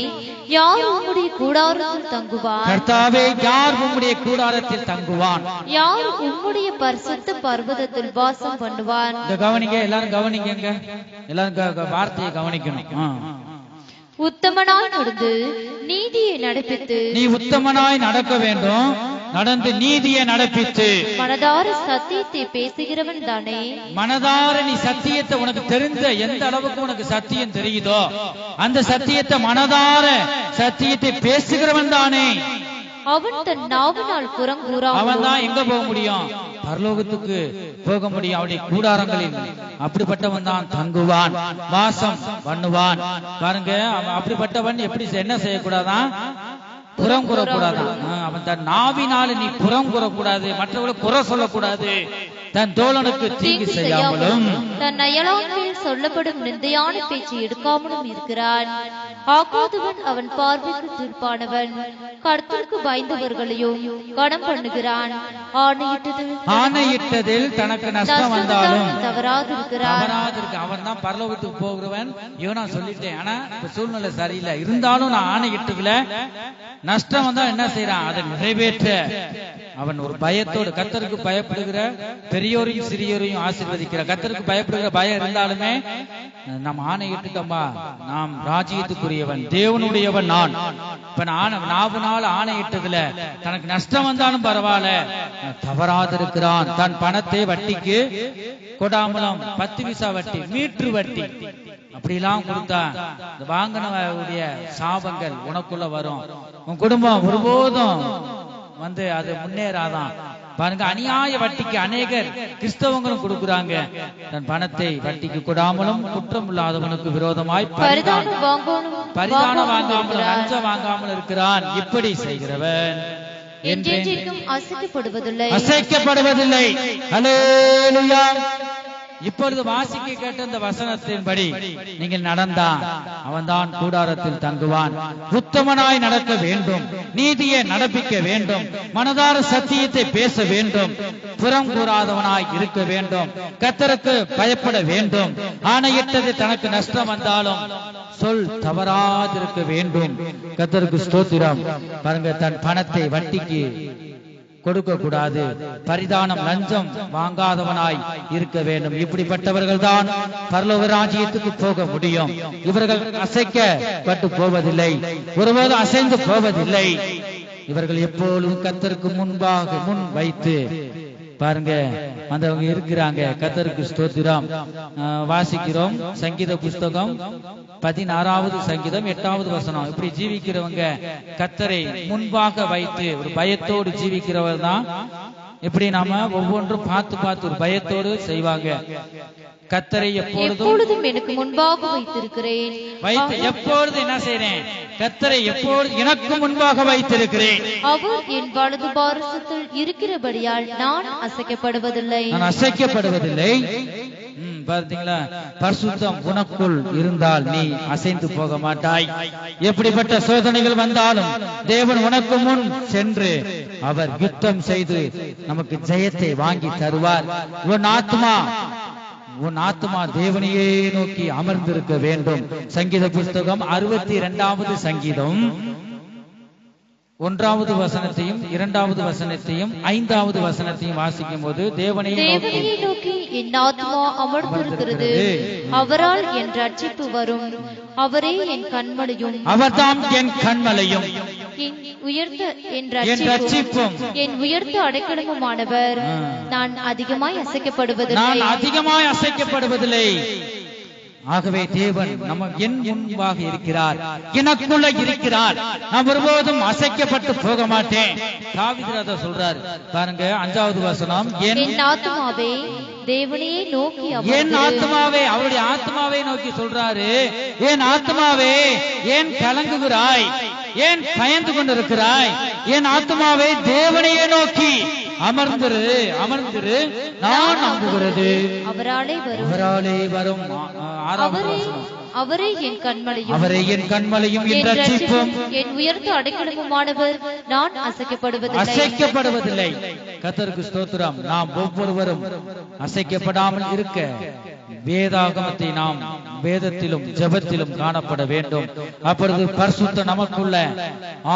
யார் உம்முடைய கூடாரத்தில் தங்குவான்? கர்த்தாவே, யார் உம்முடைய கூடாரத்தில் தங்குவான்? யார் உம்முடைய பரிசுத்த பர்வதத்தில் வாசம் பண்ணுவான்? இந்த கவனிங்க, எல்லாரும் கவனிங்க, எல்லாரும் வார்த்தையை கவனிக்கணும். உத்தமனாய் நடந்து நீதியை நடப்பித்து, நீ உத்தமனாய் நடக்க வேண்டும், நடந்து நீதியை நடப்பித்து மனதார சத்தியத்தை பேசுகிறவன் தானே. மனதார நீ சத்தியத்தை, உனக்கு தெரிந்த எந்த அளவுக்கு உனக்கு சத்தியம் தெரியுதோ அந்த சத்தியத்தை, மனதார சத்தியத்தை பேசுகிறவன் தானே. அவன் தன் நாவினால் புறங்கூறாமல் அவன் தான் எங்க போக முடியும்? பரலோகத்துக்கு போக முடியும். அவருடைய கூடாரங்களில் அப்படிப்பட்டவன் தான் தங்குவான், வாசம் பண்ணுவான். பாருங்க, அப்படிப்பட்டவன் எப்படி என்ன செய்யக்கூடாதான்? புறம் கூறக்கூடாதான். அவன் தன் நாவினால நீ புறம் கூறக்கூடாது, மற்றவர்களை குறை சொல்லக்கூடாது, தன் தோழனுக்கு தீங்கு செய்யாமலும் தன் அயலான் மேல் சொல்லப்படும் நிந்தையான பேச்சை எடுக்காமலும் இருக்கிறான். ஆகாதவன் அவன் பார்வைக்கு தீர்ப்பானவன், கர்த்தருக்கு பயந்தவர்களையும் கனம் பண்ணுகிறான். ஆணையிட்டதில் தனக்கு நஷ்டம் வந்தாலும் தவறாதிருக்கிறான். அவன் தான் பரலோகத்துக்கு போகிறவன். இவன் நான் சொல்லிட்டேன், ஆனா இப்ப சூழ்நிலை சரியில்லை, இருந்தாலும் நான் ஆணையிட்டதுல நஷ்டம் வந்தா என்ன செய்யறான்? அதை நிறைவேற்ற அவன் ஒரு பயத்தோடு, கர்த்தருக்கு பயப்படுகிற பெரியோரையும் சிறியோரையும் ஆசீர்வதிக்கிற, கர்த்தருக்கு பயப்படுகிற பயம் இருந்தாலுமே நாம் ஆணையிட்டுட்டோம்பா, நாம் ராஜ்யத்துக்குரியவன், தேவனுடையவன் நான். இப்ப நாவுனால ஆணையிட்டதுல தனக்கு நஷ்டம் வந்தாலும் பரவாயில்ல, தவறாதிருக்கிறான். தன் பணத்தை வட்டிக்கு கொடாமலும் 10 பைசா வட்டி, மீட்ரு வட்டி அப்படிலாம் கொடுத்தா இந்த வாங்கினவருடைய சாபங்கள் உனக்குள்ள வரும். உன் குடும்பம் ஒருபோதும் அது முன்னேறாதான். பாருங்க, அநியாய வட்டிக்கு அநேகர் கிறிஸ்தவங்களும் கொடுக்குறாங்க. தன் பணத்தை வட்டிக்கு கொடாமலும் குற்றம் இல்லாதவனுக்கு விரோதமாய் பரிதானம் வாங்காமலும் லஞ்சம் வாங்காமல் இருக்கிறான். இப்படி செய்கிறவன் என்றென்றைக்கும் அசைக்கப்படுவதில்லை. அல்லேலூயா. இப்பொழுது வாசிக்க கேட்ட இந்த வசனத்தின்படி நீங்கள் நடந்தா அவன்தான் கூடாரத்தில் தங்குவான். உத்தமனாய் நடக்க வேண்டும், நீதியை நடப்பிக்க வேண்டும், மனதார சத்தியத்தை பேச வேண்டும், புறம் கூறாதவனாய் இருக்க வேண்டும், கர்த்தருக்கு பயப்பட வேண்டும். ஆணையிட்டது தனக்கு நஷ்டம் வந்தாலும் சொல் தவறாதிருக்க வேண்டும். கர்த்தருக்கு ஸ்தோத்திரம். பாருங்க, தன் பணத்தை வட்டிக்கு கொடுக்க கூடாது, பரிதானம் லஞ்சம் வாங்காதவனாய் இருக்க வேண்டும். இப்படிப்பட்டவர்கள் தான் பரலோக ராஜ்யத்துக்கு போக முடியும். இவர்கள் அசைக்கப்பட்டு போவதில்லை, ஒருபோது அசைந்து போவதில்லை. இவர்கள் எப்பொழுதும் கர்த்தருக்கு முன் வைத்து பாருங்க வந்தவங்க இருக்கிறாங்க. கர்த்தருக்கு ஸ்தோத்திரம். வாசிக்கிறோம் சங்கீத புஸ்தகம் 16வது சங்கீதம் 8வது வசனம். இப்படி ஜீவிக்கிறவங்க கர்த்தரை முன்பாக வைத்து ஒரு பயத்தோடு ஜீவிக்கிறவர் தான். இப்படி நாம ஒவ்வொன்றும் பார்த்து ஒரு பயத்தோடு செய்வாங்க. கர்த்தரை எப்பொழுதும் எனக்கு முன்பாக வைத்திருக்கிறேன். எப்பொழுது என்ன செய்றேன்? கர்த்தரை எப்பொழுது எனக்கு முன்பாக வைத்திருக்கிறேன். அவர் என் வலது பாரசத்தில் இருக்கிறபடியால் நான் அசைக்கப்படுவதில்லை. பார்த்தீங்களா? பரிசுத்தம் உனக்குள் இருந்தால் நீ அசைந்து போக மாட்டாய். எப்படிப்பட்ட சோதனைகள் வந்தாலும் தேவன் உனக்கு முன் சென்று அவர் யுத்தம் செய்து நமக்கு ஜெயத்தை வாங்கி தருவார். உன் ஆத்மா தேவனையே நோக்கி அமர்ந்திருக்க வேண்டும். சங்கீத புஸ்தகம் 62வது சங்கீதம் 1வது வசனத்தையும் 2வது வசனத்தையும் 5வது வசனத்தையும் வாசிக்கும் போது தேவனையே நோக்கி என் ஆத்மா அமர்ந்திருக்கிறது, அவரால் என் ரட்சிப்பு வரும், அவரே என் கண்மலையும், அவர்தான் என் கண்மலையும், என் உயர்த்த அடைக்கலமுமானவர். நான் அதிகமாய் அசைக்கப்படுவதில்லை. ஆகவே தேவன் நம்ம என் முன்பாக இருக்கிறார், எனக்குள்ள இருக்கிறார். நான் ஒருபோதும் அசைக்கப்பட்டு போக மாட்டேன். தாவீது சொல்றார் பாருங்க 5வது வசனம், என் ஆத்துமாவே தேவனையே நோக்கி, என் ஆத்மாவே, அவருடைய ஆத்மாவை நோக்கி சொல்றாரு. என் ஆத்மாவே ஏன் கலங்குகிறாய், ஏன் பயந்து கொண்டிருக்கிறாய்? என் ஆத்மாவே தேவனையே நோக்கி அமர்ந்திரு, நான் நம்புகிறது அவராலே வரும். அவரே என் கண்மலையும் என் ரட்சிப்பும் என் உயர்ந்த அடைக்கலமுமானவர். நான் அசைக்கப்படுவதில்லை. கர்த்தருக்கு ஸ்தோத்திரம். நாம் ஒவ்வொருவரும் அசைக்கப்படாமல் இருக்க வேதாகமத்தை நாம் வேதத்திலும் ஜெபத்திலும் காணப்பட வேண்டும். அப்பொழுது பரிசுத்த நமக்குள்ள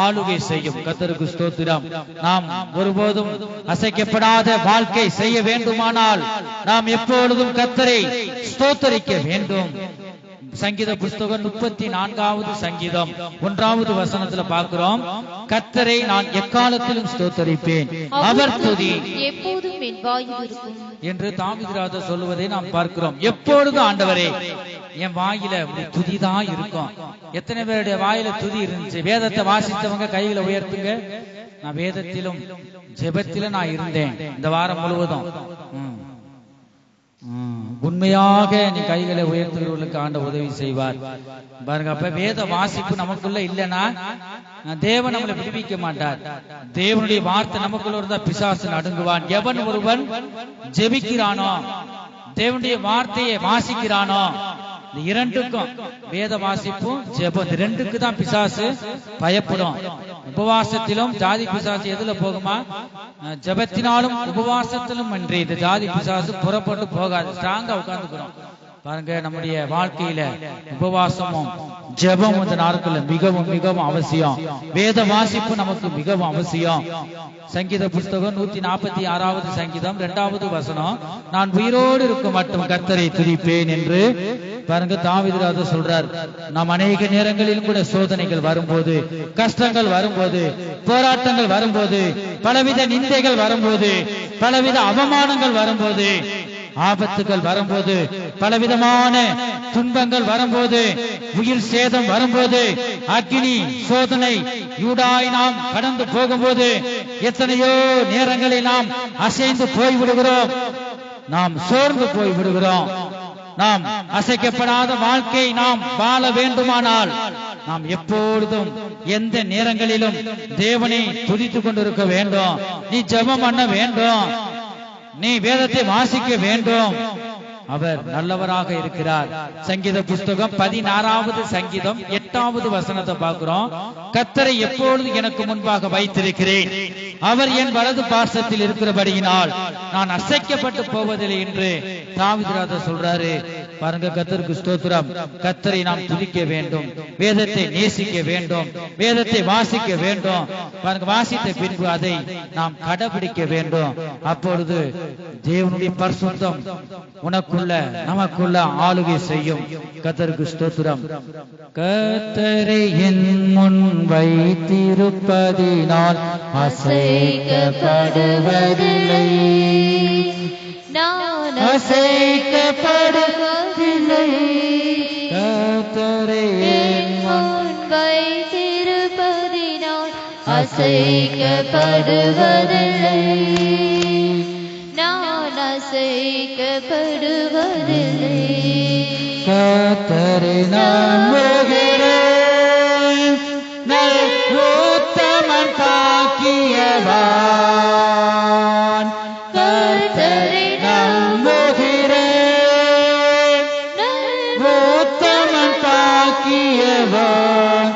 ஆளுகை செய்யும். கர்த்தருக்கு ஸ்தோத்திரம். நாம் ஒருபோதும் அசைக்கப்படாத வாழ்க்கை செய்ய வேண்டுமானால் நாம் எப்பொழுதும் கர்த்தரை ஸ்தோத்தரிக்க வேண்டும். சங்கீத புஸ்தகம் 34வது சங்கீதம் 1வது வசனத்துல பார்க்கிறோம், கர்த்தரை நான் எக்காலத்திலும் ஸ்தோத்தரிப்பேன், அவர் துதி எப்போதும் என் வாயில் இருக்கும் என்று தாவீது சொல்லுவதை நாம் பார்க்கிறோம். எப்பொழுதும் ஆண்டவரே என் வாயில துதிதான் இருக்கும். எத்தனை பேருடைய வாயில துதி இருந்துச்சு? வேதத்தை வாசித்தவங்க கையில உயர்த்துங்க. நான் வேதத்திலும் ஜெபத்திலும் நான் இருந்தேன் இந்த வாரம் முழுவதும். உண்மையாக நீ கைகளை உயர்த்துகிறவர்களுக்கு ஆண்டவர் உதவி செய்வார். பாருங்க, அப்ப வேத வாசிப்பு நமக்குள்ள இல்லைன்னா தேவன் நம்மளை விடுவிக்க மாட்டார். தேவனுடைய வார்த்தை நமக்குள்ள இருந்தா பிசாசு நடுங்குவான். எவன் ஒருவன் ஜெபிக்கிறானோ, தேவனுடைய வார்த்தையை வாசிக்கிறானோ, இந்த இரண்டுக்கும், வேத வாசிப்பும் ஜெபம், இந்த ரெண்டுக்கு தான் பிசாசு பயப்படும். உபவாசத்திலும் ஜாதி பிசாசு எதுல போகுமா? ஜெபத்தினாலும் உபவாசத்திலும் அன்றி இந்த ஜாதி பிசாசு புறப்பட்டு போகாது, ஸ்ட்ராங்கா உட்கார்ந்துக்கிறோம். பாருங்க, நம்முடைய வாழ்க்கையில உபவாசமும் ஜெபம் இந்த நாட்கள்ல மிகவும் மிகவும் அவசியம். வேத வாசிப்பு நமக்கு மிகவும் அவசியம். சங்கீத புஸ்தகம் 146வது சங்கீதம் 2வது வசனம், நான் உயிரோடு இருக்கும் மட்டும் கர்த்தரை துதிப்பேன் என்று பாருங்க தாவீது ராஜா சொல்றார். நாம் அநேக நேரங்களிலும் கூட சோதனைகள் வரும்போது, கஷ்டங்கள் வரும்போது, போராட்டங்கள் வரும்போது, பலவித நிந்தைகள் வரும்போது, பலவித அவமானங்கள் வரும்போது, ஆபத்துகள் வரும்போது, பலவிதமான துன்பங்கள் வரும்போது, உயிர் சேதம் வரும்போது, அக்கினி சோதனை யூடாய் நாம் கடந்து போகும்போது, எத்தனையோ நேரங்களில் நாம் அசைந்து போய்விடுகிறோம், நாம் சோர்ந்து போய்விடுகிறோம். நாம் அசைக்கப்படாத வாழ்க்கை நாம் வாழ வேண்டுமானால் நாம் எப்பொழுதும் எந்த நேரங்களிலும் தேவனை துதித்துக் கொண்டிருக்க வேண்டும். நீ ஜெபம் பண்ண வேண்டும், நீ வேதத்தை வாசிக்க வேண்டும். அவர் நல்லவராக இருக்கிறார். சங்கீத புஸ்தகம் 16வது சங்கீதம் 8வது வசனத்தை பார்க்கிறோம். கர்த்தரை எப்பொழுது எனக்கு முன்பாக வைத்திருக்கிறேன், அவர் என் வலது பார்சத்தில் இருக்கிறபடியினால் நான் அசைக்கப்பட்டு போவதில்லை என்று தாவீது ராஜா சொல்றாரு. பாருங்க, கர்த்தருக்கு ஸ்தோத்திரம். கர்த்தரை நாம் துதிக்க வேண்டும், வேதத்தை நேசிக்க வேண்டும், வேதத்தை வாசிக்க வேண்டும். பாருங்க, வாசித்த பின்பு அதை நாம் கடைபிடிக்க வேண்டும். அப்பொழுது தேவனுடைய பரிசுத்தம் உனக்குள்ள நமக்குள்ள ஆளுகை செய்யும். கர்த்தருக்கு ஸ்தோத்திரம். கர்த்தரை என் முன் வைத்திருப்பதினால் அசைக்கப்படுவதில்லை, நான் அசைக்கப்படுவதில்லை. கர்த்தரை என் முன் வைத்திருப்பதினால் அசைக்கப்படுவதில்லை, நான் அசைக்கப்படுவதில்லை. கர்த்தரை நான் நம்புகிறேன், உத்தமன் பாக்கியவான். கர்த்தரை நம்புகிறேன், உத்தமன் பாக்கியவான்.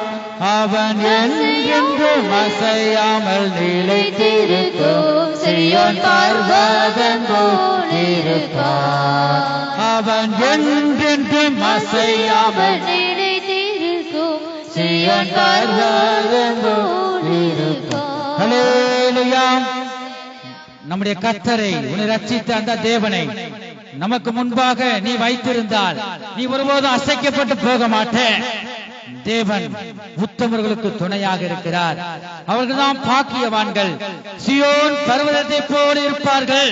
அவன் என்றென்றும் அசையாமல் நிலைத்திருக்கும் சீயோன் பர்வதம் போல் இருப்பான். அவன் என்றென்றும் அசையாமல் நிலைத்திருக்கும் சீயோன் பர்வதம் போல் இருப்பான். ஹல்லேலூயா. நம்முடைய கர்த்தரை, உன்னை ரட்சித்த அந்த தேவனை நமக்கு முன்பாக நீ வைத்திருந்தால் நீ ஒருபோதும் அசைக்கப்பட்டு போக மாட்டே. தேவன் உத்தமர்களுக்கு துணையாக இருக்கிறார். அவர்கள் தான் பாக்கியவான்கள், சீயோன் பர்வதத்தை போல இருப்பார்கள்.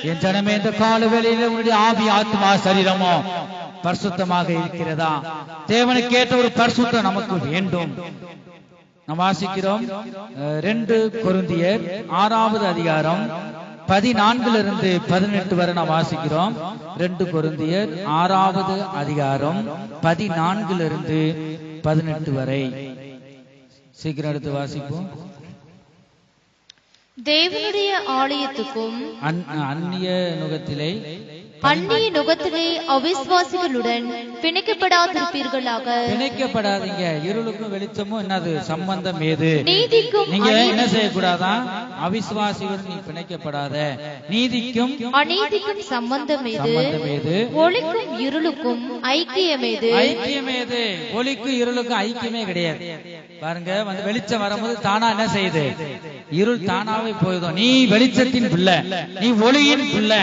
என் ஜனமே, இந்த காலவேளையில் உன்னுடைய ஆவி, ஆத்மா, சரீரமோ பரிசுத்தமாக இருக்கிறதா? தேவனுக்கு ஏற்ற ஒரு பரிசுத்தம் நமக்கு வேண்டும். நாம் வாசிக்கிறோம் 2 கொரிந்தியர் 6வது அதிகாரம் 14 18 வரை நாம் வாசிக்கிறோம். 2 கொரிந்தியர் 6வது அதிகாரம் 14 18 வரை. சீக்கிரம் எடுத்து வாசிப்போம். தேவனுடைய ஆலயத்துக்கும் அந்நிய நுகத்திலே அவிசுவாசிகளுடன் பிணைக்கப்படாதிருப்பீர்களாக. பிணைக்கப்படாதீங்க. இருளுக்கும் வெளிச்சமும் என்னது சம்பந்தம் ஏது? நீதிக்கும் நீங்க என்ன செய்யக்கூடாதான்? அவிசுவாசிகளுடன் நீ பிணைக்கப்படாத. நீதிக்கும் அநீதிக்கும் சம்பந்தம் ஏது? ஒளிக்கும் இருளுக்கும் ஐக்கியம் ஏது? ஐக்கியம் ஏது? ஒளிக்கும் இருளுக்கும் ஐக்கியமே கிடையாது. பாருங்க, வந்து வெளிச்சம் வரும்போது தானா என்ன செய்யுது? இருள் தானாவே போயிடும். நீ வெளிச்சத்தின் பிள்ளை, நீ ஒளியின் பிள்ளை.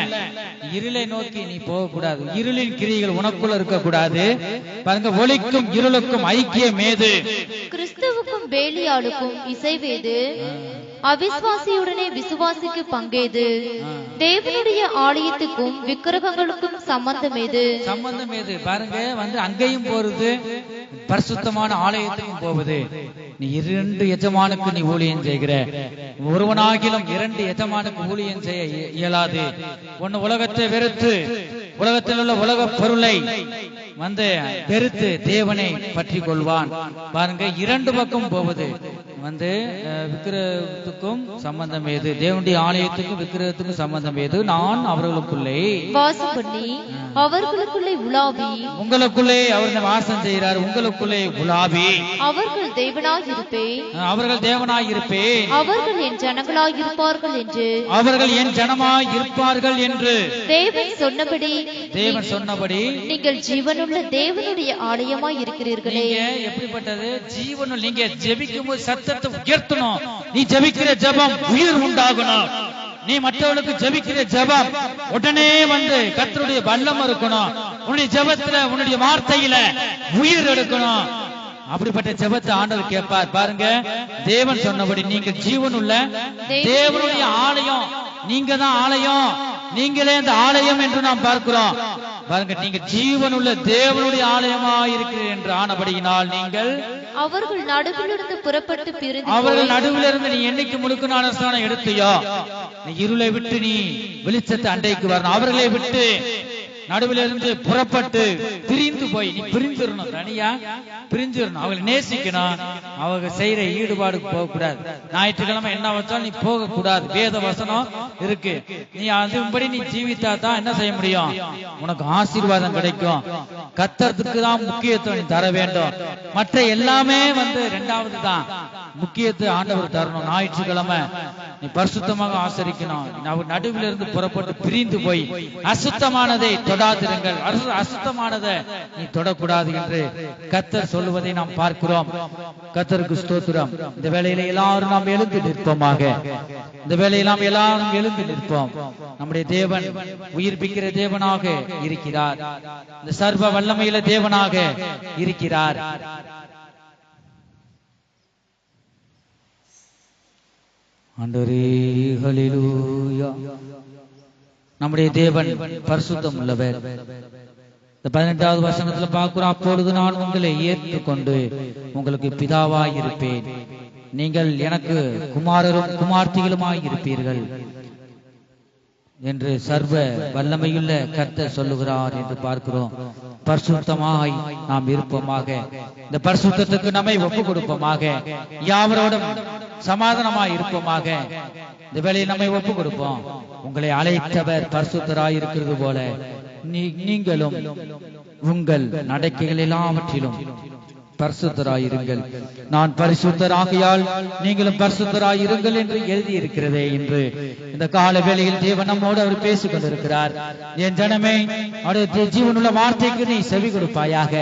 இருளை நோக்கி நீ போக கூடாது. இருளின் கிரியைகள் உனக்குள்ள இருக்க கூடாது. பாருங்க, ஒளிக்கும் இருளுக்கும் ஐக்கியம் ஏது? கிறிஸ்துவுக்கும் பேலியாளுக்கும் இசைவேது? அவிசுவாசியுடனே விசுவாசிக்கு பங்கேது? தேவனுடைய ஆலயத்துக்கும் விக்கிரகங்களுக்கும் சம்பந்தம் ஏது? சம்பந்தம் ஏது? பாருங்க, வந்து அங்கேயும் போறது, பரிசுத்தமான ஆலயத்துக்கும் போவது. நீ 2 எஜமானுக்கு நீ ஊழியம் செய்கிற. ஒருவனாகிலும் 2 எஜமானுக்கு ஊழியம் செய்ய இயலாது. ஒன்னு உலகத்தை வெறுத்து உலகத்தில் உள்ள உலக பொருளை வெறுத்து தேவனை பற்றி கொள்வான். பாருங்க, 2 பக்கம் போவது விக்கிரகத்துக்கும் சம்பந்தம் ஏது, தேவனுடைய ஆலயத்துக்கும் விக்கிரகத்துக்கும் சம்பந்தம் ஏது. நான் அவர்களுக்குள்ளே வாசம் பண்ணி அவர்களுக்குள்ளே உலாவி, உங்களுக்குள்ளே அவர் வாசம் செய்கிறார், உங்களுக்குள்ளே உலாவி அவர்கள் தேவனாய் இருப்பேன், அவர்கள் தேவனாய் இருப்பேன், அவர்கள் என் ஜனங்களாய் இருப்பார்கள் என்று, அவர்கள் என் ஜனமாய் இருப்பார்கள் என்று தேவன் சொன்னபடி நீங்கள் ஜீவனுள்ள தேவனுடைய ஆலயமாய் இருக்கிறீர்களே. எப்படிப்பட்டது ஜீவனுள்ள? நீங்க ஜெபிக்கும் போது சத்தத்தை உயர்த்தணும். நீ ஜெபிக்கிற ஜெபம் உயிர் உண்டாகணும். நீ மற்றவர்களுக்கு ஜெபிக்கிற ஜெபம் உடனே கர்த்தருடைய வல்லம் இருக்கணும். உன்னுடைய ஜெபத்துல உன்னுடைய வார்த்தையில உயிர் எடுக்கணும். அப்படிப்பட்ட ஜெபத்தை ஆண்டவர் கேட்பார். பாருங்க, தேவன் சொன்னபடி நீங்கள் ஜீவனுள்ள தேவனுடைய ஆலயம். நீங்க தான் ஆலயம், நீங்களே அந்த ஆலயம் என்று நாம் பார்க்கிறோம். பாருங்க, நீங்க ஜீவனுள்ள தேவனுடைய ஆலயமா இருக்கிறீர்கள் என்று ஆனபடியினால் நீங்கள் அவர்கள் நடுவிலிருந்து புறப்பட்டு பிரிந்து, அவர்கள் நடுவிலிருந்து நீ என்னைக்கு முழுக்க ஞானஸ்நானம் எடுத்தியோ, நீ இருளை விட்டு நீ வெளிச்சத்தை அண்டைக்கு வரணும். அவர்களை விட்டு நடுவிலிருந்து புறப்பட்டு பிரிந்து போய் நீ பிரிஞ்சிடணும். தனியா பிரிஞ்சிடணும். அவங்களை நேசிக்கணும். அவங்க செய்யற ஈடுபாடுக்கு போக கூடாது. ஞாயிற்றுக்கிழமை என்ன வச்சாலும் நீ போக கூடாது. வேத வசனம் இருக்கு. நீ அதுபடி நீ ஜீவித்தா தான் என்ன செய்ய முடியும்? உனக்கு ஆசீர்வாதம் கிடைக்கும். கர்த்தருக்கு தான் முக்கியத்துவம் நீ தர வேண்டும். மற்ற எல்லாமே 2வது தான் முக்கியத்துவம் ஆண்டவர் தரணும். ஞாயிற்றுக்கிழமை நீ பரிசுத்தமாக ஆசரிக்கணும். அவர் நடுவிலிருந்து புறப்பட்டு பிரிந்து போய் அசுத்தமானதை தொடாதிருங்கள், அசுத்தமானதை நீ தொடக்கூடாது என்று கர்த்தர் சொல்லுவதை நாம் பார்க்கிறோம். கர்த்தருக்கு ஸ்தோத்திரம். இந்த வேளையில எல்லாரும் நாம் எழுந்து நிற்போமாக. இந்த வேளையில நாம் எல்லாரும் எழுந்து நிற்போம். நம்முடைய தேவன் உயிர்ப்பிக்கிற தேவனாக இருக்கிறார். இந்த சர்வ வல்லமையில தேவனாக இருக்கிறார். ஆண்டவரே, ஹல்லேலூயா. நம்முடைய தேவன் பரிசுத்தம் உள்ளவர். 18வது வசனத்துல பார்க்கிறோம், அப்பொழுது நான் உங்களை ஏற்றுக்கொண்டு உங்களுக்கு பிதாவாய் இருப்பேன், நீங்கள் எனக்கு குமாரரும் குமார்த்திகளுமாய் இருப்பீர்கள் என்று சர்வ வல்லமையுள்ள கர்த்தர் சொல்லுகிறார் என்று பார்க்கிறோம். பரிசுத்தமாய் நாம் இருப்போமாக. இந்த பரிசுத்தத்துக்கு நம்மை ஒப்பு கொடுப்போமாக. யாவரோடும் சமாதானமாய் இருப்போமாக. இந்த வேளையில் நம்மை ஒப்பு கொடுப்போம். உங்களை அழைத்தவர் பரிசுத்தராய் இருக்கிறது போல நீங்களும் உங்கள் நடக்கைகள் எல்லாவற்றிலும் பரிசுத்தராயிருங்கள். நான் பரிசுத்தராகியால் நீங்களும் பரிசுத்தராயிருங்கள் என்று எழுதி இருக்கிறதே என்று இந்த கால வேளையில் தேவன் நம்மோடு அவர் பேசிக் கொண்டிருக்கிறார். என் ஜனமே, அவருடைய ஜீவனுள்ள வார்த்தைக்கு நீ செவி கொடுப்பாயாக.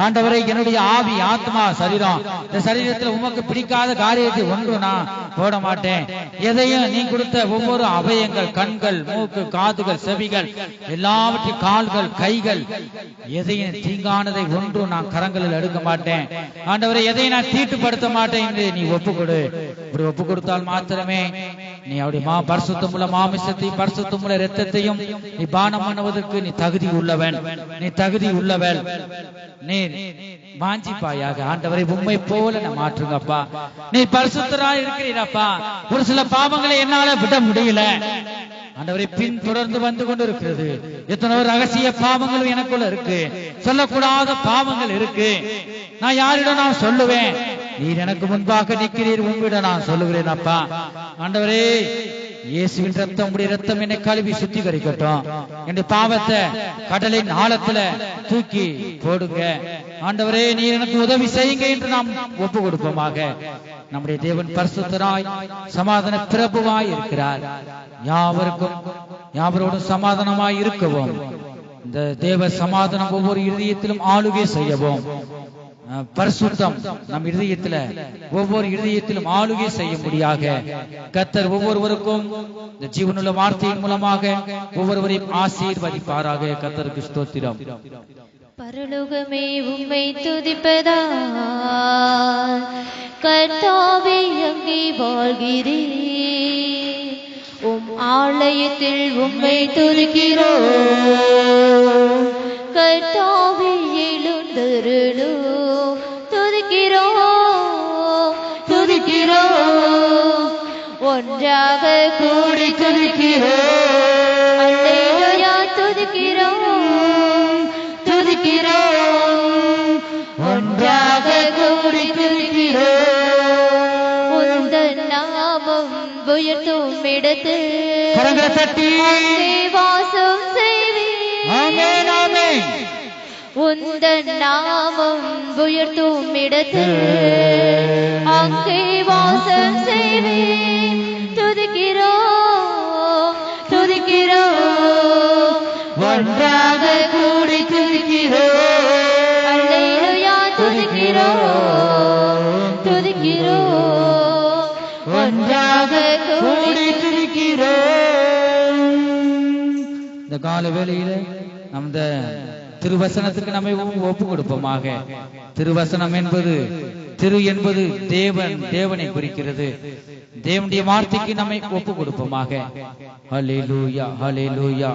ஆண்டவரை, என்னுடைய ஆவி, ஆத்மா, சரீரம், இந்த சரீரத்தில் உமக்கு பிடிக்காத காரியத்தை ஒன்று நான் போட மாட்டேன். எதையும் நீ கொடுத்த ஒவ்வொரு அவயங்கள், கண்கள், மூக்கு, காதுகள், செவிகள், எல்லாவற்றையும் கால்கள், கைகள், எதையும் தீங்கானதை ஒன்று நான் கரங்களில் எடுக்க மாட்டேன். ஆண்டவரை, எதை நான் தீட்டுப்படுத்த மாட்டேன் என்று நீ ஒப்பு கொடு. இப்படி ஒப்பு கொடுத்தால் மாத்திரமே நீ அவருடைய பரிசுத்தமுள்ள மாமிசத்தையும் பரிசுத்தமுள்ள இரத்தத்தையும் நீ பானம் பண்ணுவதற்கு நீ தகுதி உள்ளவன், நீ தகுதி உள்ளவள். நீ வாஞ்சிப்பாயாக. ஆண்டவரை, உம்மை போல நான் மாற்றுங்கப்பா. நீ பரிசுத்தராய் இருக்கிறீரப்பா. ஒரு சில பாவங்களை என்னால விட முடியல ஆண்டவரை, பின் தொடர்ந்து வந்து கொண்டு இருக்கிறது. எத்தனையோ ரகசிய பாவங்கள் எனக்குள்ள இருக்கு, சொல்லக்கூடாத பாவங்கள் இருக்கு. நான் யாரிடம் நான் சொல்லுவேன்? நீர் எனக்கு முன்பாக நிற்கிறீர், உங்களிடம் நான் சொல்லுகிறேன். அப்பா ஆண்டவரே, இயேசுவின் ரத்தம், உடைய ரத்தம் என்னை கழுவி சுத்திகரிக்கட்டும். என்னுடைய பாவத்தை கடலின் ஆழத்துல தூக்கி போடுங்க. ஆண்டவரே, நீர் எனக்கு உதவி செய்யுங்க என்று நாம் ஒப்பு கொடுப்போமாக. நம்முடைய தேவன் பரிசுத்தராய் சமாதான பிரபுவாய் இருக்கிறார். யாவரோடும் சமாதானமாய் இருக்கவும், இந்த தேவ சமாதானம் ஒவ்வொரு இதயத்திலும் ஆளுகை செய்யவும், பரிசுத்தம் நம் இதயத்துல ஒவ்வொரு இதயத்திலும் ஆளுகை செய்ய முடியாக கர்த்தர் ஒவ்வொருவருக்கும் இந்த ஜீவனுள்ள வார்த்தையின் மூலமாக ஒவ்வொருவரையும் ஆசீர்வதிப்பாராக. கர்த்தருக்கு ஸ்தோத்திரம். பரலோகமே உம்மை துதிப்பதால் கர்த்தாவே அங்கே வாழ்கிறேன். ஆலயத்தில் உம்மை துதிக்கிறோம். கர்த்தாவே எழுந்தருளோம், துதிக்கிறோம். ஒன்றாக கூடி துதிக்கிறோம். அல்லேலூயா துதிக்கிறோம், துதிக்கிறோம். ஒன்றாக கூடி துதிக்கிறோம். உந்தன் நாமம் உயர்த்தும் இடத்தில் கரங்களை தட்டி வாசம் செய்வீர். ஆமென், ஆமென். உந்தன் நாமம் உயர்த்தும் இடத்தில் அங்கே வாசம் செய்வீர். துதிக்கிறோம், துதிக்கிறோம். ஒன்றாக கூடி துதிக்கிறோம். அல்லேலூயா துதிக்கிறோம், துதிக்கிறோம். ஒன்றாக கூடி துதிக்கிறோம். இந்த கால வேளையில நம்ம திருவசனத்துக்கு நம்மை ஒப்பு கொடுப்போமாக. திருவசனம் என்பது என்பது தேவனை குறிக்கிறது. தேவனுடைய வார்த்தைக்கு நம்மை ஒப்பு கொடுப்போமாக. ஹல்லேலூயா, ஹல்லேலூயா.